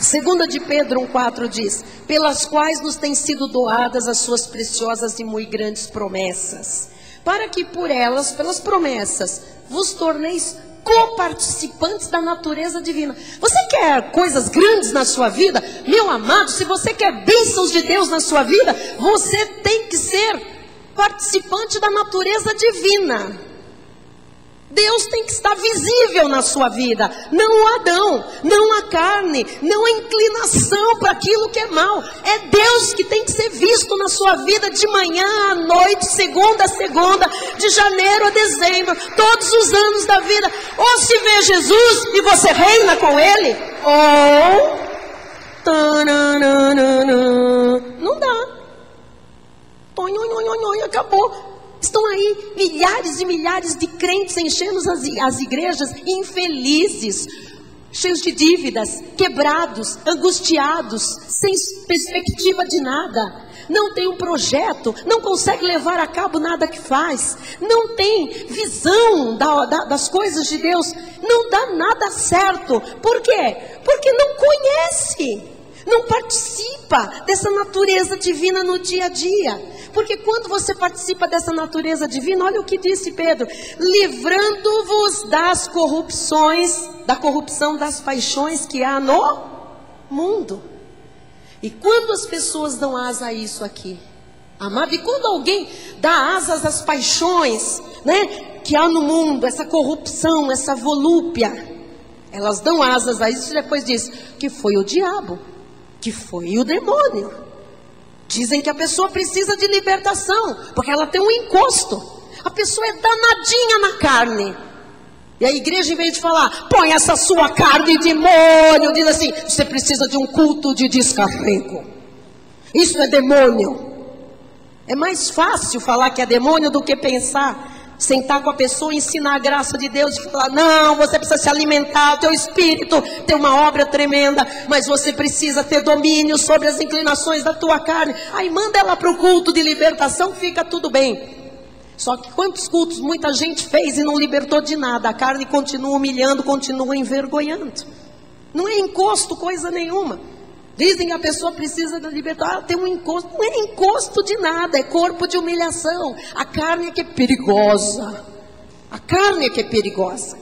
2 de Pedro 1,4 diz: pelas quais nos têm sido doadas as suas preciosas e muito grandes promessas, para que por elas, pelas promessas, vos torneis coparticipantes da natureza divina. Você quer coisas grandes na sua vida? Meu amado, se você quer bênçãos de Deus na sua vida, você tem que ser participante da natureza divina. Deus tem que estar visível na sua vida, não o Adão, não a carne, não a inclinação para aquilo que é mal. É Deus que tem que ser visto na sua vida de manhã à noite, segunda a segunda, de janeiro a dezembro, todos os anos da vida. Ou se vê Jesus e você reina com Ele, ou não dá. Acabou. Estão aí milhares e milhares de crentes enchendo as igrejas, infelizes, cheios de dívidas, quebrados, angustiados, sem perspectiva de nada. Não tem um projeto, não consegue levar a cabo nada que faz, não tem visão das coisas de Deus, não dá nada certo. Por quê? Porque não conhece, não participa dessa natureza divina no dia a dia. Porque quando você participa dessa natureza divina, olha o que disse Pedro: livrando-vos das corrupções, da corrupção das paixões que há no mundo. E quando as pessoas dão asa a isso aqui, amado, e quando alguém dá asas às paixões, né, que há no mundo, essa corrupção, essa volúpia, elas dão asas a isso e depois diz que foi o diabo, que foi o demônio. Dizem que a pessoa precisa de libertação, porque ela tem um encosto. A pessoa é danadinha na carne. E a igreja, em vez de falar, põe essa sua carne, demônio, diz assim: você precisa de um culto de descarrego. Isso é demônio. É mais fácil falar que é demônio do que pensar, sentar com a pessoa e ensinar a graça de Deus e falar: não, você precisa se alimentar, o teu espírito tem uma obra tremenda, mas você precisa ter domínio sobre as inclinações da tua carne. Aí manda ela para o culto de libertação, fica tudo bem. Só que quantos cultos muita gente fez e não libertou de nada? A carne continua humilhando, continua envergonhando. Não é encosto coisa nenhuma. Dizem que a pessoa precisa da liberdade, tem um encosto. Não é encosto de nada, é corpo de humilhação. A carne é que é perigosa. A carne é que é perigosa.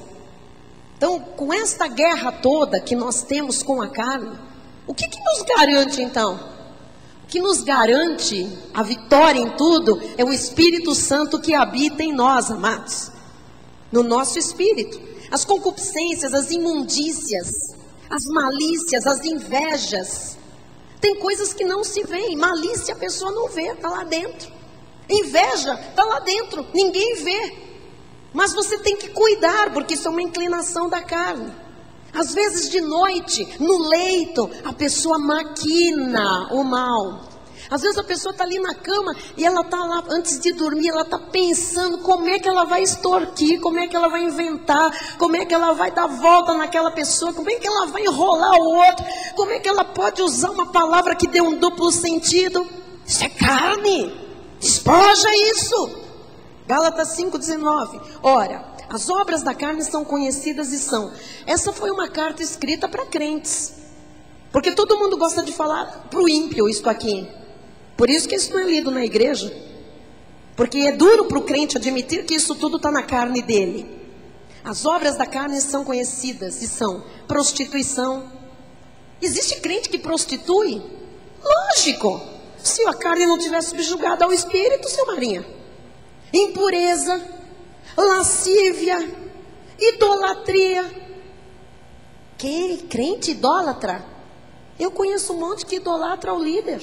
Então, com esta guerra toda que nós temos com a carne, o que nos garante então? O que nos garante a vitória em tudo é o Espírito Santo que habita em nós, amados. No nosso espírito. As concupiscências, as imundícias, as malícias, as invejas. Tem coisas que não se veem. Malícia a pessoa não vê, está lá dentro. Inveja está lá dentro, ninguém vê. Mas você tem que cuidar, porque isso é uma inclinação da carne. Às vezes de noite, no leito, a pessoa maquina o mal. Às vezes a pessoa está ali na cama e ela está lá, antes de dormir, ela está pensando como é que ela vai extorquir, como é que ela vai inventar, como é que ela vai dar volta naquela pessoa, como é que ela vai enrolar o outro, como é que ela pode usar uma palavra que dê um duplo sentido. Isso é carne, despoja isso. Gálatas 5,19. Ora, as obras da carne são conhecidas e são. Essa foi uma carta escrita para crentes, porque todo mundo gosta de falar para o ímpio isto aqui. Por isso que isso não é lido na igreja. Porque é duro para o crente admitir que isso tudo está na carne dele. As obras da carne são conhecidas e são prostituição. Existe crente que prostitui? Lógico. Se a carne não tivesse subjugada ao espírito, seu Marinha. Impureza, lascívia, idolatria. Que crente idólatra? Eu conheço um monte que idolatra o líder.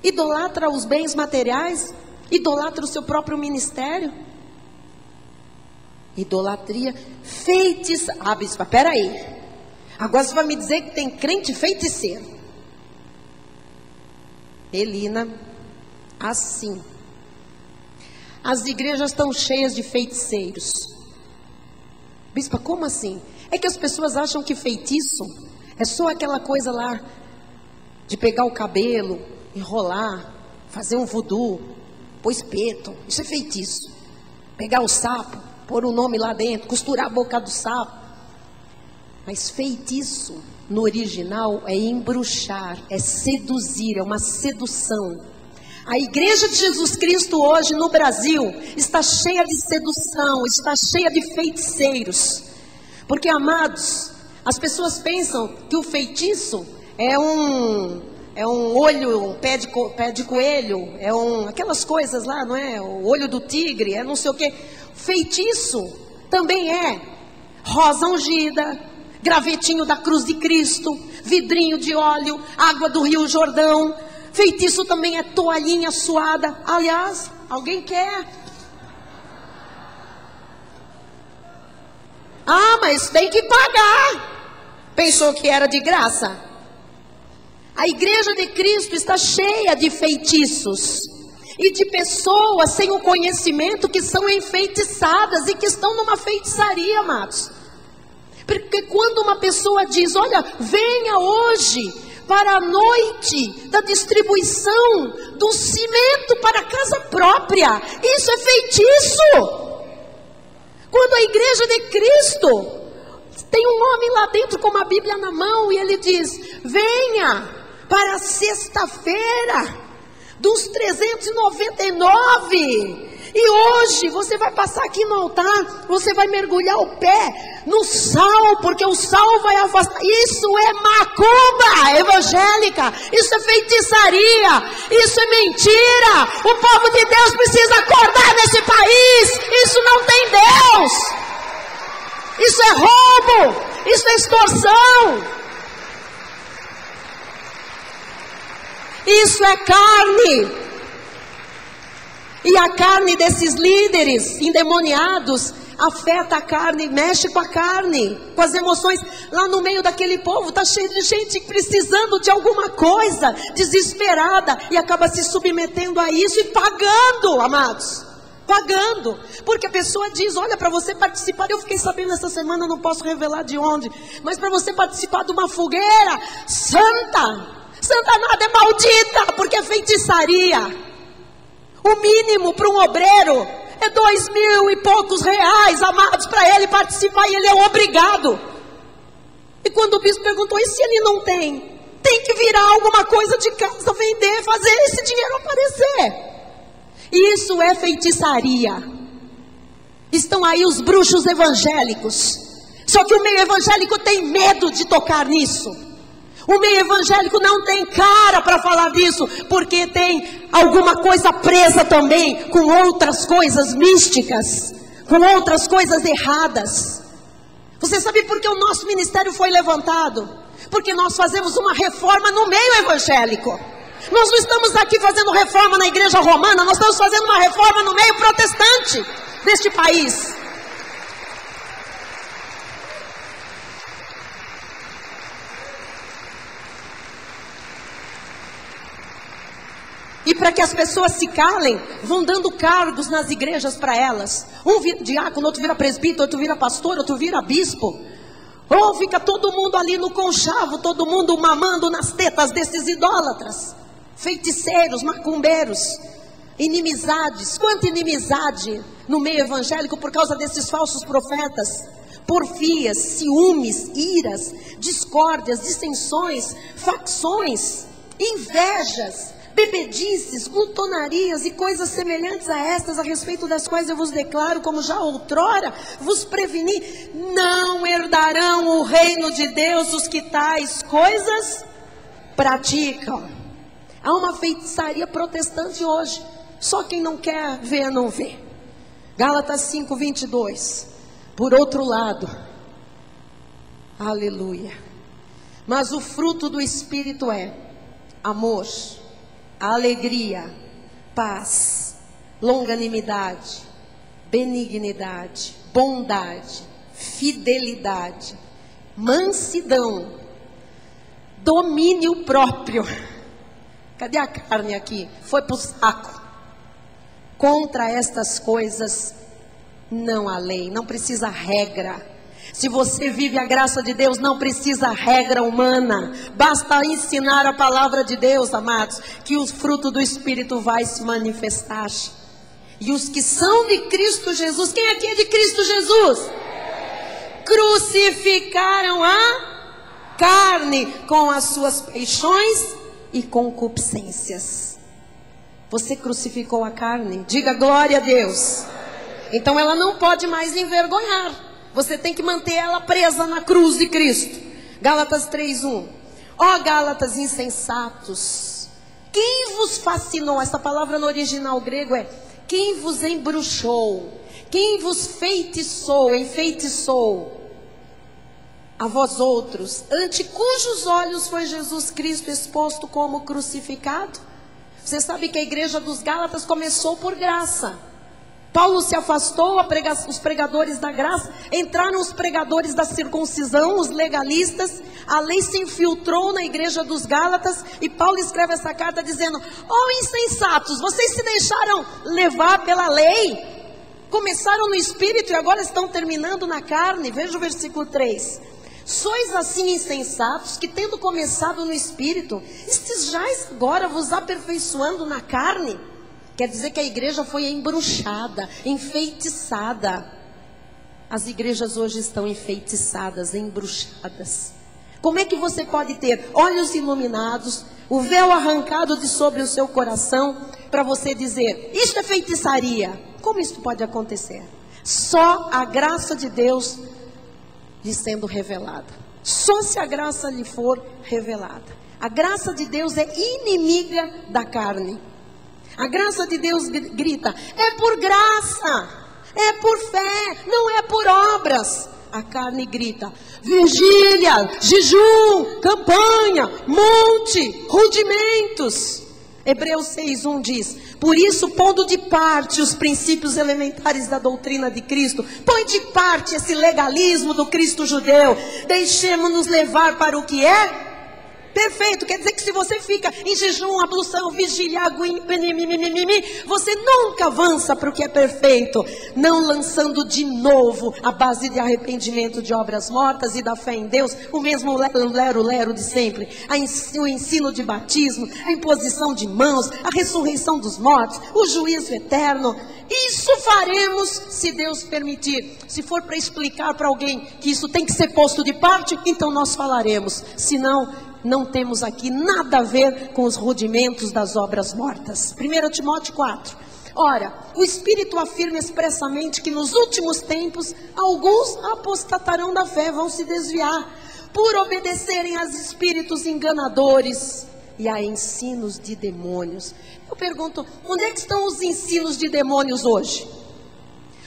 Idolatra os bens materiais, idolatra o seu próprio ministério. Idolatria, feitiço. Ah, bispa, peraí. Agora você vai me dizer que tem crente feiticeiro. Elina, assim. as igrejas estão cheias de feiticeiros. Bispa, como assim? É que as pessoas acham que feitiço é só aquela coisa lá de pegar o cabelo, enrolar, fazer um voodoo, pôr espeto. Isso é feitiço. Pegar o sapo, pôr o nome lá dentro, costurar a boca do sapo. Mas feitiço, no original, é embruxar, é seduzir, é uma sedução. A igreja de Jesus Cristo hoje no Brasil está cheia de sedução, está cheia de feiticeiros. Porque, amados, as pessoas pensam que o feitiço é um olho, pé de coelho, aquelas coisas lá, não é? O olho do tigre, é não sei o quê. Feitiço também é rosa ungida, gravetinho da cruz de Cristo, vidrinho de óleo, água do Rio Jordão. Feitiço também é toalhinha suada. Aliás, alguém quer? Ah, mas tem que pagar. Pensou que era de graça? A igreja de Cristo está cheia de feitiços e de pessoas sem o conhecimento que são enfeitiçadas e que estão numa feitiçaria, amados. Porque quando uma pessoa diz, olha, venha hoje para a noite da distribuição do cimento para a casa própria, isso é feitiço. Quando a igreja de Cristo tem um homem lá dentro com uma Bíblia na mão e ele diz, venha para a sexta-feira dos 399, e hoje você vai passar aqui no altar, você vai mergulhar o pé no sal, porque o sal vai afastar. Isso é macumba evangélica, isso é feitiçaria, isso é mentira. O povo de Deus precisa acordar nesse país. Isso não tem Deus, isso é roubo, isso é extorsão, isso é carne. E a carne desses líderes endemoniados afeta a carne, mexe com a carne, com as emoções. Lá no meio daquele povo está cheio de gente precisando de alguma coisa, desesperada, e acaba se submetendo a isso e pagando, amados. Pagando, porque a pessoa diz, olha, para você participar, eu fiquei sabendo essa semana, não posso revelar de onde, mas para você participar de uma fogueira santa nada, é maldita, porque é feitiçaria. O mínimo para um obreiro é 2.000 e poucos reais, amados, para ele participar, e ele é obrigado. E quando o bispo perguntou, e se ele não tem? Tem que virar alguma coisa de casa, vender, fazer esse dinheiro aparecer. Isso é feitiçaria. Estão aí os bruxos evangélicos. Só que o meio evangélico tem medo de tocar nisso. O meio evangélico não tem cara para falar disso, porque tem alguma coisa presa também com outras coisas místicas, com outras coisas erradas. Você sabe por que o nosso ministério foi levantado? Porque nós fazemos uma reforma no meio evangélico. Nós não estamos aqui fazendo reforma na igreja romana, nós estamos fazendo uma reforma no meio protestante deste país. E para que as pessoas se calem, vão dando cargos nas igrejas para elas. Um vira diácono, outro vira presbítero, outro vira pastor, outro vira bispo. Ou fica todo mundo ali no conchavo, todo mundo mamando nas tetas desses idólatras. Feiticeiros, macumbeiros, inimizades. Quanta inimizade no meio evangélico por causa desses falsos profetas. Porfias, ciúmes, iras, discórdias, dissensões, facções, invejas, bebedices, glutonarias e coisas semelhantes a estas, a respeito das quais eu vos declaro, como já outrora vos preveni, não herdarão o reino de Deus os que tais coisas praticam. Há uma feitiçaria protestante hoje, só quem não quer ver, não vê. Gálatas 5:22. Por outro lado, aleluia, mas o fruto do Espírito é amor, alegria, paz, longanimidade, benignidade, bondade, fidelidade, mansidão, domínio próprio. Cadê a carne aqui? Foi para o saco. Contra estas coisas não há lei, não precisa regra. Se você vive a graça de Deus, não precisa regra humana. Basta ensinar a palavra de Deus, amados, que o fruto do Espírito vai se manifestar. E os que são de Cristo Jesus, quem aqui é de Cristo Jesus? Crucificaram a carne com as suas paixões e concupiscências. Você crucificou a carne? Diga glória a Deus. Então ela não pode mais envergonhar. Você tem que manter ela presa na cruz de Cristo. Gálatas 3:1. Ó Gálatas insensatos, quem vos fascinou? Essa palavra no original grego é quem vos embruxou, quem vos enfeitiçou a vós outros, ante cujos olhos foi Jesus Cristo exposto como crucificado? Você sabe que a igreja dos Gálatas começou por graça. Paulo se afastou, os pregadores da graça, entraram os pregadores da circuncisão, os legalistas, a lei se infiltrou na igreja dos Gálatas, e Paulo escreve essa carta dizendo: ó insensatos, vocês se deixaram levar pela lei, começaram no espírito e agora estão terminando na carne. Veja o versículo 3. Sois assim insensatos, que tendo começado no espírito, estejais agora vos aperfeiçoando na carne. Quer dizer que a igreja foi embruxada, enfeitiçada. As igrejas hoje estão enfeitiçadas, embruxadas. Como é que você pode ter olhos iluminados, o véu arrancado de sobre o seu coração, para você dizer, isto é feitiçaria? Como isso pode acontecer? Só a graça de Deus lhe sendo revelada. Só se a graça lhe for revelada. A graça de Deus é inimiga da carne. A graça de Deus grita, é por graça, é por fé, não é por obras. A carne grita, vigília, jejum, campanha, monte, rudimentos. Hebreus 6:1 diz, por isso pondo de parte os princípios elementares da doutrina de Cristo, põe de parte esse legalismo do Cristo judeu, deixemos-nos levar para o que é perfeito. Quer dizer que se você fica em jejum, ablução, vigília, você nunca avança para o que é perfeito, não lançando de novo a base de arrependimento de obras mortas e da fé em Deus, o mesmo lero de sempre, o ensino de batismo, a imposição de mãos, a ressurreição dos mortos, o juízo eterno. Isso faremos se Deus permitir. Se for para explicar para alguém que isso tem que ser posto de parte, então nós falaremos, senão não temos aqui nada a ver com os rudimentos das obras mortas. 1 Timóteo 4. Ora, o Espírito afirma expressamente que nos últimos tempos alguns apostatarão da fé, vão se desviar, por obedecerem a espíritos enganadores e a ensinos de demônios. Eu pergunto, onde é que estão os ensinos de demônios hoje?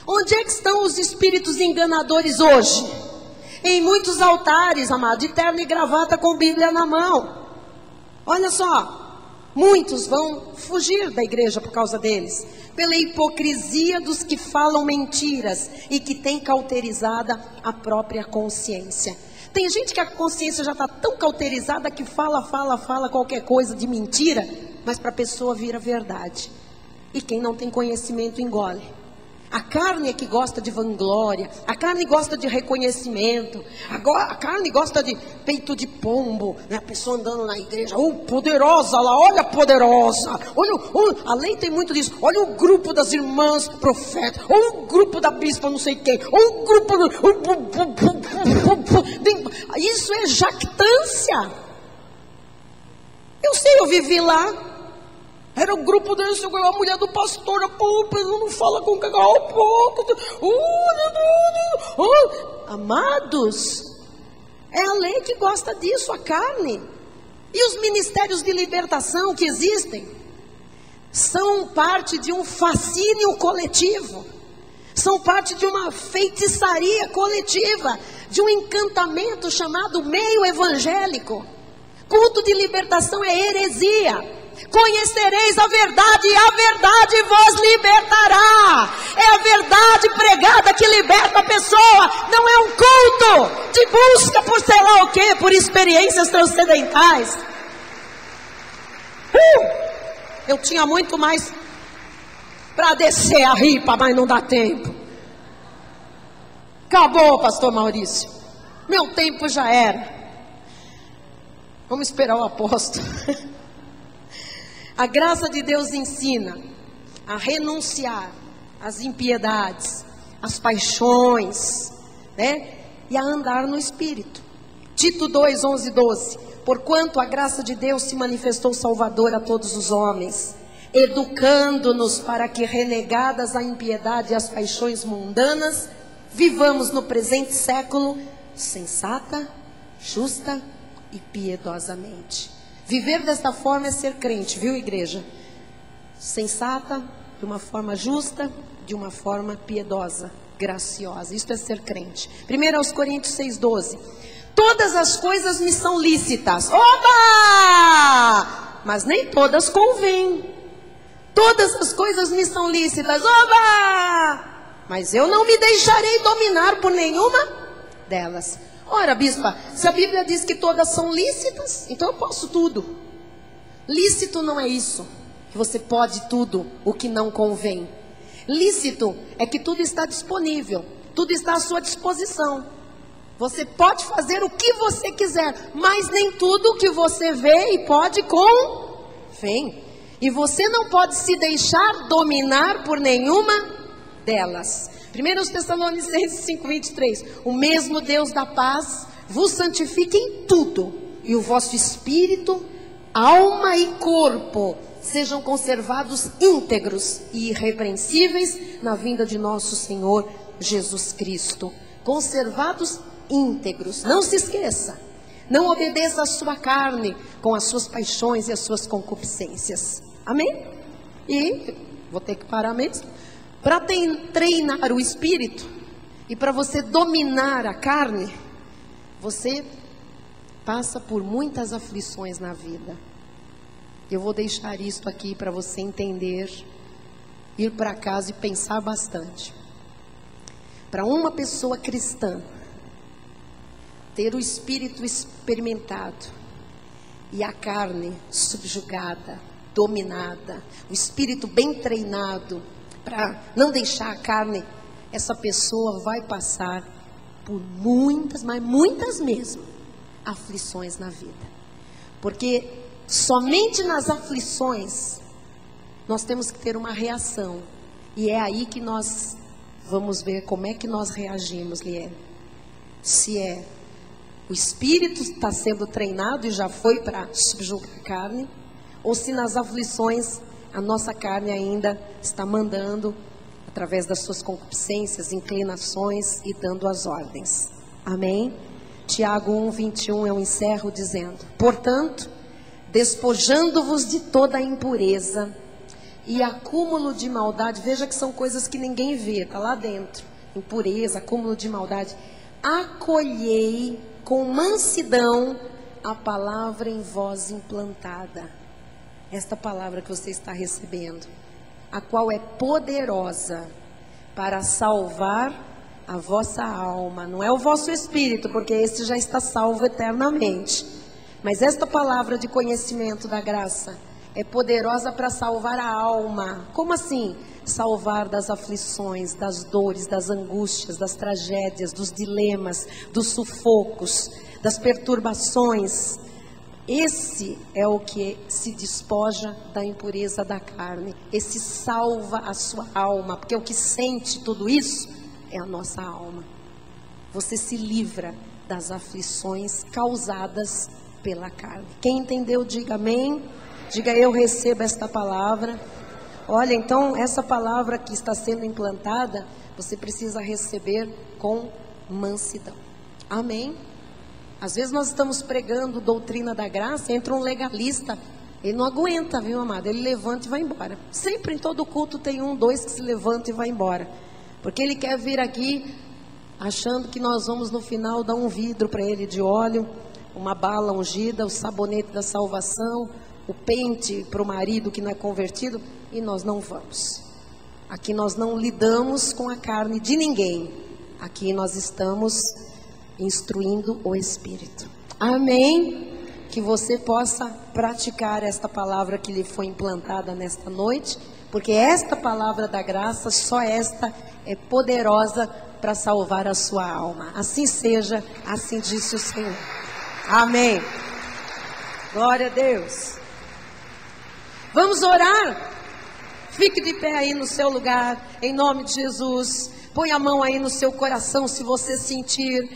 Onde é que estão os espíritos enganadores hoje? Em muitos altares, amado, de terno e gravata com Bíblia na mão. Olha só, muitos vão fugir da igreja por causa deles, pela hipocrisia dos que falam mentiras e que tem cauterizada a própria consciência. Tem gente que a consciência já está tão cauterizada que fala qualquer coisa de mentira, mas para a pessoa vira verdade. E quem não tem conhecimento engole. A carne é que gosta de vanglória, a carne gosta de reconhecimento, a carne gosta de peito de pombo, né? A pessoa andando na igreja, poderosa lá, olha a poderosa, olha, a lei tem muito disso, olha o grupo das irmãs profetas, olha o grupo da bispa não sei quem, olha o grupo isso é jactância. Eu sei, eu vivi lá. Era o grupo desse, a mulher do pastor, não fala com quem. Amados, é a lei que gosta disso, a carne. E os ministérios de libertação que existem são parte de um fascínio coletivo, são parte de uma feitiçaria coletiva, de um encantamento chamado meio evangélico. Culto de libertação é heresia. Conhecereis a verdade e a verdade vos libertará. É a verdade pregada que liberta a pessoa. Não é um culto de busca por sei lá o que, por experiências transcendentais. Eu tinha muito mais para descer a ripa, mas não dá tempo. Acabou, pastor Maurício. Meu tempo já era. Vamos esperar o apóstolo. A graça de Deus ensina a renunciar às impiedades, às paixões, né? E a andar no Espírito. Tito 2, 11, 12. Porquanto a graça de Deus se manifestou salvadora a todos os homens, educando-nos para que, renegadas a impiedade e as paixões mundanas, vivamos no presente século sensata, justa e piedosamente. Viver desta forma é ser crente, viu, igreja? Sensata, de uma forma justa, de uma forma piedosa, graciosa. Isto é ser crente. 1 Coríntios 6,12. Todas as coisas me são lícitas. Oba! Mas nem todas convêm. Todas as coisas me são lícitas. Oba! Mas eu não me deixarei dominar por nenhuma delas. Ora, bispa, se a Bíblia diz que todas são lícitas, então eu posso tudo. Lícito não é isso, que você pode tudo, o que não convém. Lícito é que tudo está disponível, tudo está à sua disposição. Você pode fazer o que você quiser, mas nem tudo que você vê e pode convém. E você não pode se deixar dominar por nenhuma delas. 1 Tessalonicenses 5:23. O mesmo Deus da paz vos santifique em tudo, e o vosso espírito, alma e corpo sejam conservados íntegros e irrepreensíveis na vinda de nosso Senhor Jesus Cristo. Conservados íntegros. Não se esqueça. Não obedeça a sua carne com as suas paixões e as suas concupiscências. Amém? E vou ter que parar mesmo. Para treinar o espírito e para você dominar a carne, você passa por muitas aflições na vida. Eu vou deixar isso aqui para você entender, ir para casa e pensar bastante. Para uma pessoa cristã ter o espírito experimentado e a carne subjugada, dominada, o espírito bem treinado para não deixar a carne, essa pessoa vai passar por muitas, mas muitas mesmo, aflições na vida. Porque somente nas aflições nós temos que ter uma reação. E é aí que nós vamos ver como é que nós reagimos, Liene. Se é o espírito está sendo treinado e já foi para subjugar a carne, ou se nas aflições a nossa carne ainda está mandando através das suas concupiscências, inclinações e dando as ordens. Amém? Tiago 1:21 eu encerro dizendo: portanto, despojando-vos de toda a impureza e acúmulo de maldade, veja que são coisas que ninguém vê, está lá dentro, impureza, acúmulo de maldade, acolhei com mansidão a palavra em vós implantada. Esta palavra que você está recebendo, a qual é poderosa para salvar a vossa alma. Não é o vosso espírito, porque esse já está salvo eternamente. Mas esta palavra de conhecimento da graça é poderosa para salvar a alma. Como assim? Salvar das aflições, das dores, das angústias, das tragédias, dos dilemas, dos sufocos, das perturbações. Esse é o que se despoja da impureza da carne. Esse salva a sua alma, porque o que sente tudo isso é a nossa alma. Você se livra das aflições causadas pela carne. Quem entendeu, diga amém. Diga: eu recebo esta palavra. Olha, então, essa palavra que está sendo implantada, você precisa receber com mansidão. Amém? Às vezes nós estamos pregando doutrina da graça, entra um legalista, ele não aguenta, viu, amado? Ele levanta e vai embora. Sempre em todo culto tem um, dois que se levanta e vai embora. Porque ele quer vir aqui achando que nós vamos no final dar um vidro para ele de óleo, uma bala ungida, o sabonete da salvação, o pente para o marido que não é convertido, e nós não vamos. Aqui nós não lidamos com a carne de ninguém. Aqui nós estamos instruindo o Espírito. Amém? que você possa praticar esta palavra que lhe foi implantada nesta noite, porque esta palavra da graça, só esta é poderosa para salvar a sua alma. Assim seja, assim disse o Senhor. Amém. Glória a Deus. Vamos orar. Fique de pé aí no seu lugar, em nome de Jesus. Põe a mão aí no seu coração se você sentir.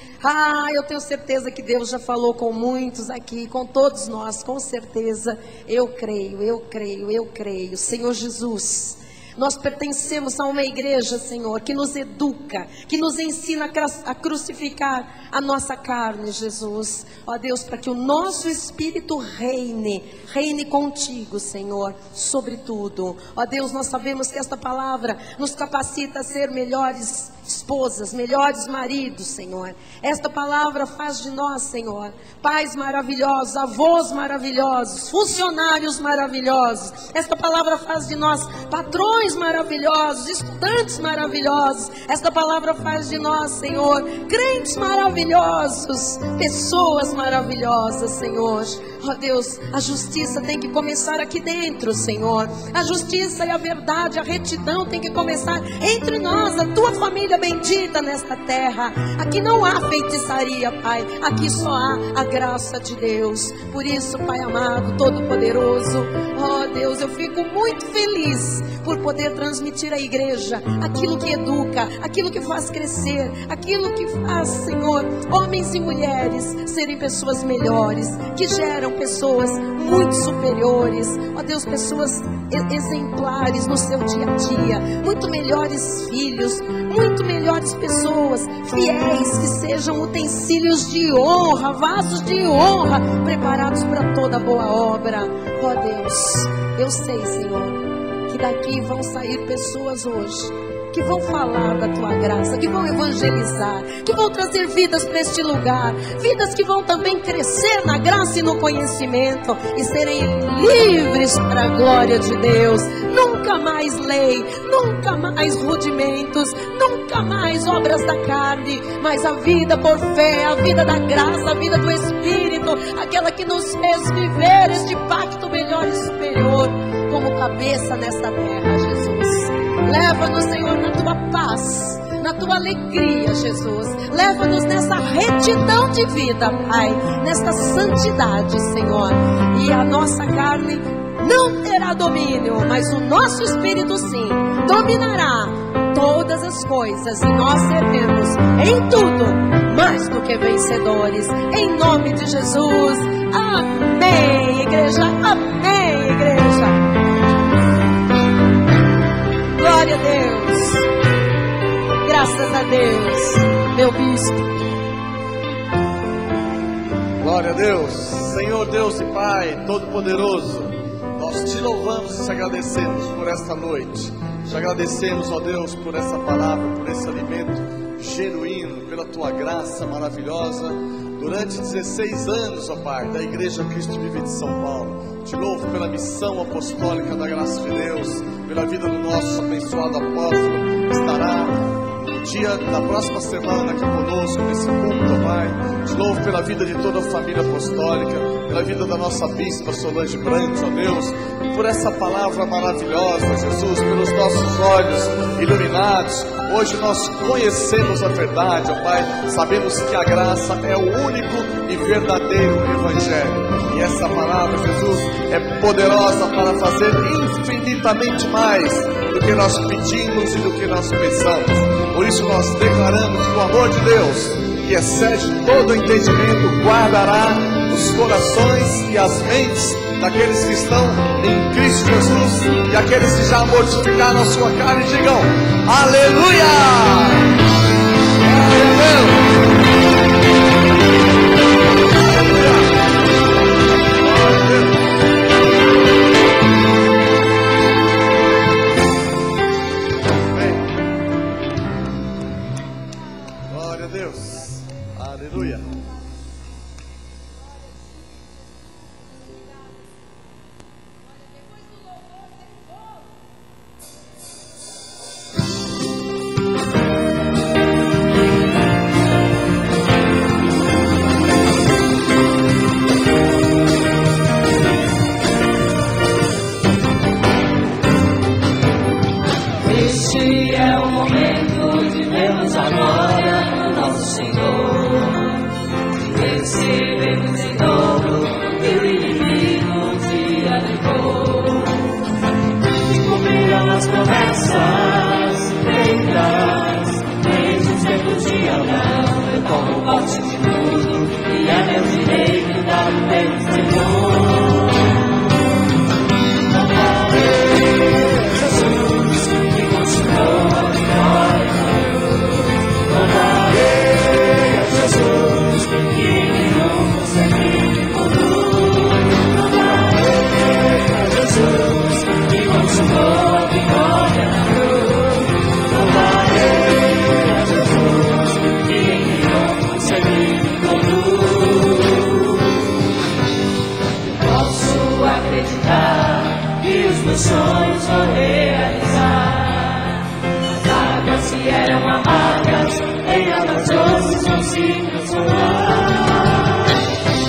Eu tenho certeza que Deus já falou com muitos aqui, com todos nós, com certeza. Eu creio. Senhor Jesus, nós pertencemos a uma igreja, Senhor, que nos educa, que nos ensina a crucificar a nossa carne, Jesus. Ó Deus, para que o nosso espírito reine contigo, Senhor, sobre tudo. Ó Deus, nós sabemos que esta palavra nos capacita a ser melhores esposas, melhores maridos, Senhor. Esta palavra faz de nós, Senhor, pais maravilhosos, avós maravilhosos, funcionários maravilhosos. Esta palavra faz de nós patrões maravilhosos, estudantes maravilhosos. Esta palavra faz de nós, Senhor, crentes maravilhosos, pessoas maravilhosas, Senhor. Ó Deus, a justiça tem que começar aqui dentro, Senhor. A justiça e a verdade, a retidão tem que começar entre nós, a tua família bendita nesta terra. Aqui não há feitiçaria, Pai. Aqui só há a graça de Deus. Por isso, Pai amado, todo-poderoso, ó Deus, eu fico muito feliz por poder transmitir à igreja aquilo que educa, aquilo que faz crescer, aquilo que faz, Senhor, homens e mulheres serem pessoas melhores, que geram pessoas muito superiores, ó Deus, pessoas exemplares no seu dia a dia, muito melhores filhos, muito melhores pessoas, fiéis, que sejam utensílios de honra, vasos de honra, preparados para toda boa obra. Ó Deus, eu sei, Senhor, que daqui vão sair pessoas hoje que vão falar da tua graça, que vão evangelizar, que vão trazer vidas para este lugar, vidas que vão também crescer na graça e no conhecimento e serem livres para a glória de Deus. Nunca mais lei, nunca mais rudimentos, nunca mais obras da carne, mas a vida por fé, a vida da graça, a vida do Espírito, aquela que nos fez viver este pacto melhor e superior como cabeça nesta terra, Jesus. Leva-nos, Senhor, na tua paz, na tua alegria, Jesus. Leva-nos nessa retidão de vida, Pai, nesta santidade, Senhor. E a nossa carne não terá domínio, mas o nosso Espírito sim dominará todas as coisas, e nós seremos em tudo mais do que vencedores, em nome de Jesus. Amém, igreja. Amém, igreja. Glória a Deus. Graças a Deus, meu bispo. Glória a Deus. Senhor Deus e Pai Todo-Poderoso, nós te louvamos e te agradecemos por esta noite. Te agradecemos, ó Deus, por essa palavra, por esse alimento genuíno, pela tua graça maravilhosa. Durante 16 anos, ó Pai, da Igreja Cristo Vive de São Paulo, te louvo pela missão apostólica da graça de Deus, pela vida do nosso abençoado apóstolo, que estará no dia da próxima semana aqui conosco nesse culto, ó Pai. Te louvo pela vida de toda a família apostólica, pela vida da nossa bispa Solange Brandt, ó Deus, e por essa palavra maravilhosa, Jesus, pelos nossos olhos iluminados. Hoje nós conhecemos a verdade, ó Pai, sabemos que a graça é o único e verdadeiro Evangelho. E essa palavra, Jesus, é poderosa para fazer infinitamente mais do que nós pedimos e do que nós pensamos. Por isso nós declaramos que o amor de Deus, que excede todo entendimento, guardará os corações e as mentes daqueles que estão em Cristo Jesus, e aqueles que já mortificaram a sua carne, digam aleluia! Glória a Deus! Glória a Deus! Aleluia! acreditar que os meus sonhos vou realizar. As águas que eram amargas em águas doces vão se transformar.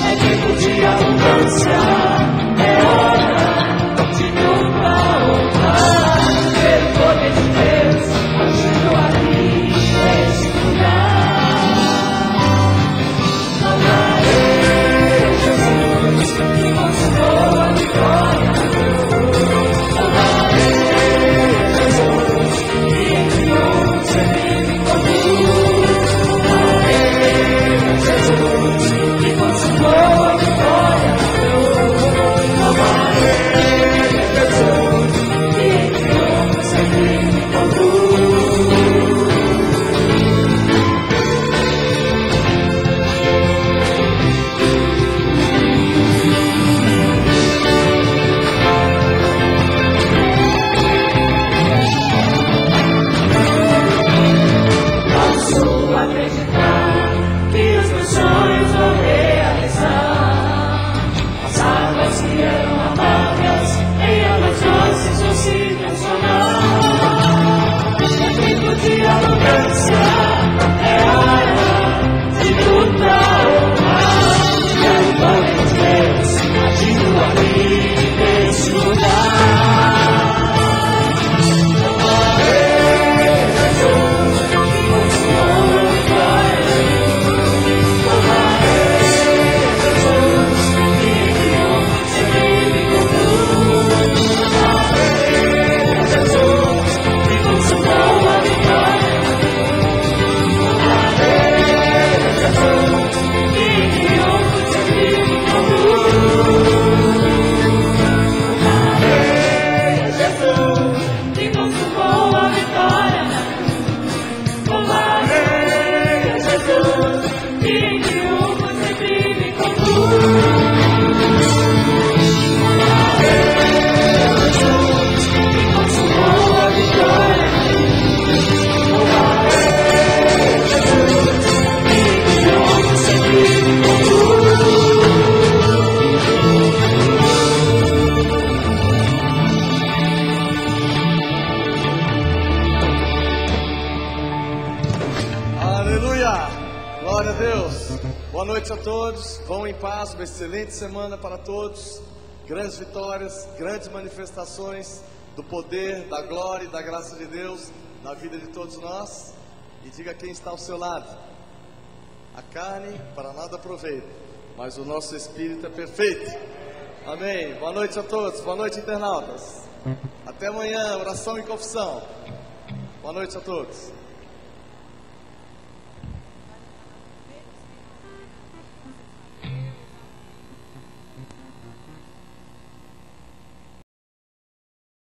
É tempo de abundância, é hora de nunca honrar. Pelo poder de Deus, ajudo a mim nesse lugar. Louvarei Jesus, que consumou a vitória. Louvarei Jesus, que enviou o seu filho comum. Louvarei Jesus, que consumou a vitória. Louvarei Jesus, que enviou o seu filho comum. Posso acreditar que os meus sonhos vou realizar. As águas que eram amargas em águas doces vão se transformar. É tempo de abundância, é hora de luta honrar. Quero poder de Deus agindo ali nesse lugar. Louvarei Jesus, que consumou a vitória. Louvarei Jesus, que enviou o seu filho comum. Louvarei Jesus, que consumou a vitória. Louvarei Jesus, que enviou o seu filho comum. Louvarei Jesus, que consumou a vitória. Louvarei Jesus, que enviou o seu filho comum. Louvarei Jesus, que consumou a vitória. Louvarei Jesus, que enviou o seu filho comum. Aleluia! Glória a Deus! Boa noite a todos, vão em paz, uma excelente semana para todos, grandes vitórias, grandes manifestações do poder, da glória e da graça de Deus na vida de todos nós. E diga quem está ao seu lado: a carne para nada aproveita, mas o nosso espírito é perfeito. Amém. Boa noite a todos, boa noite, internautas. Até amanhã, oração e confissão. Boa noite a todos.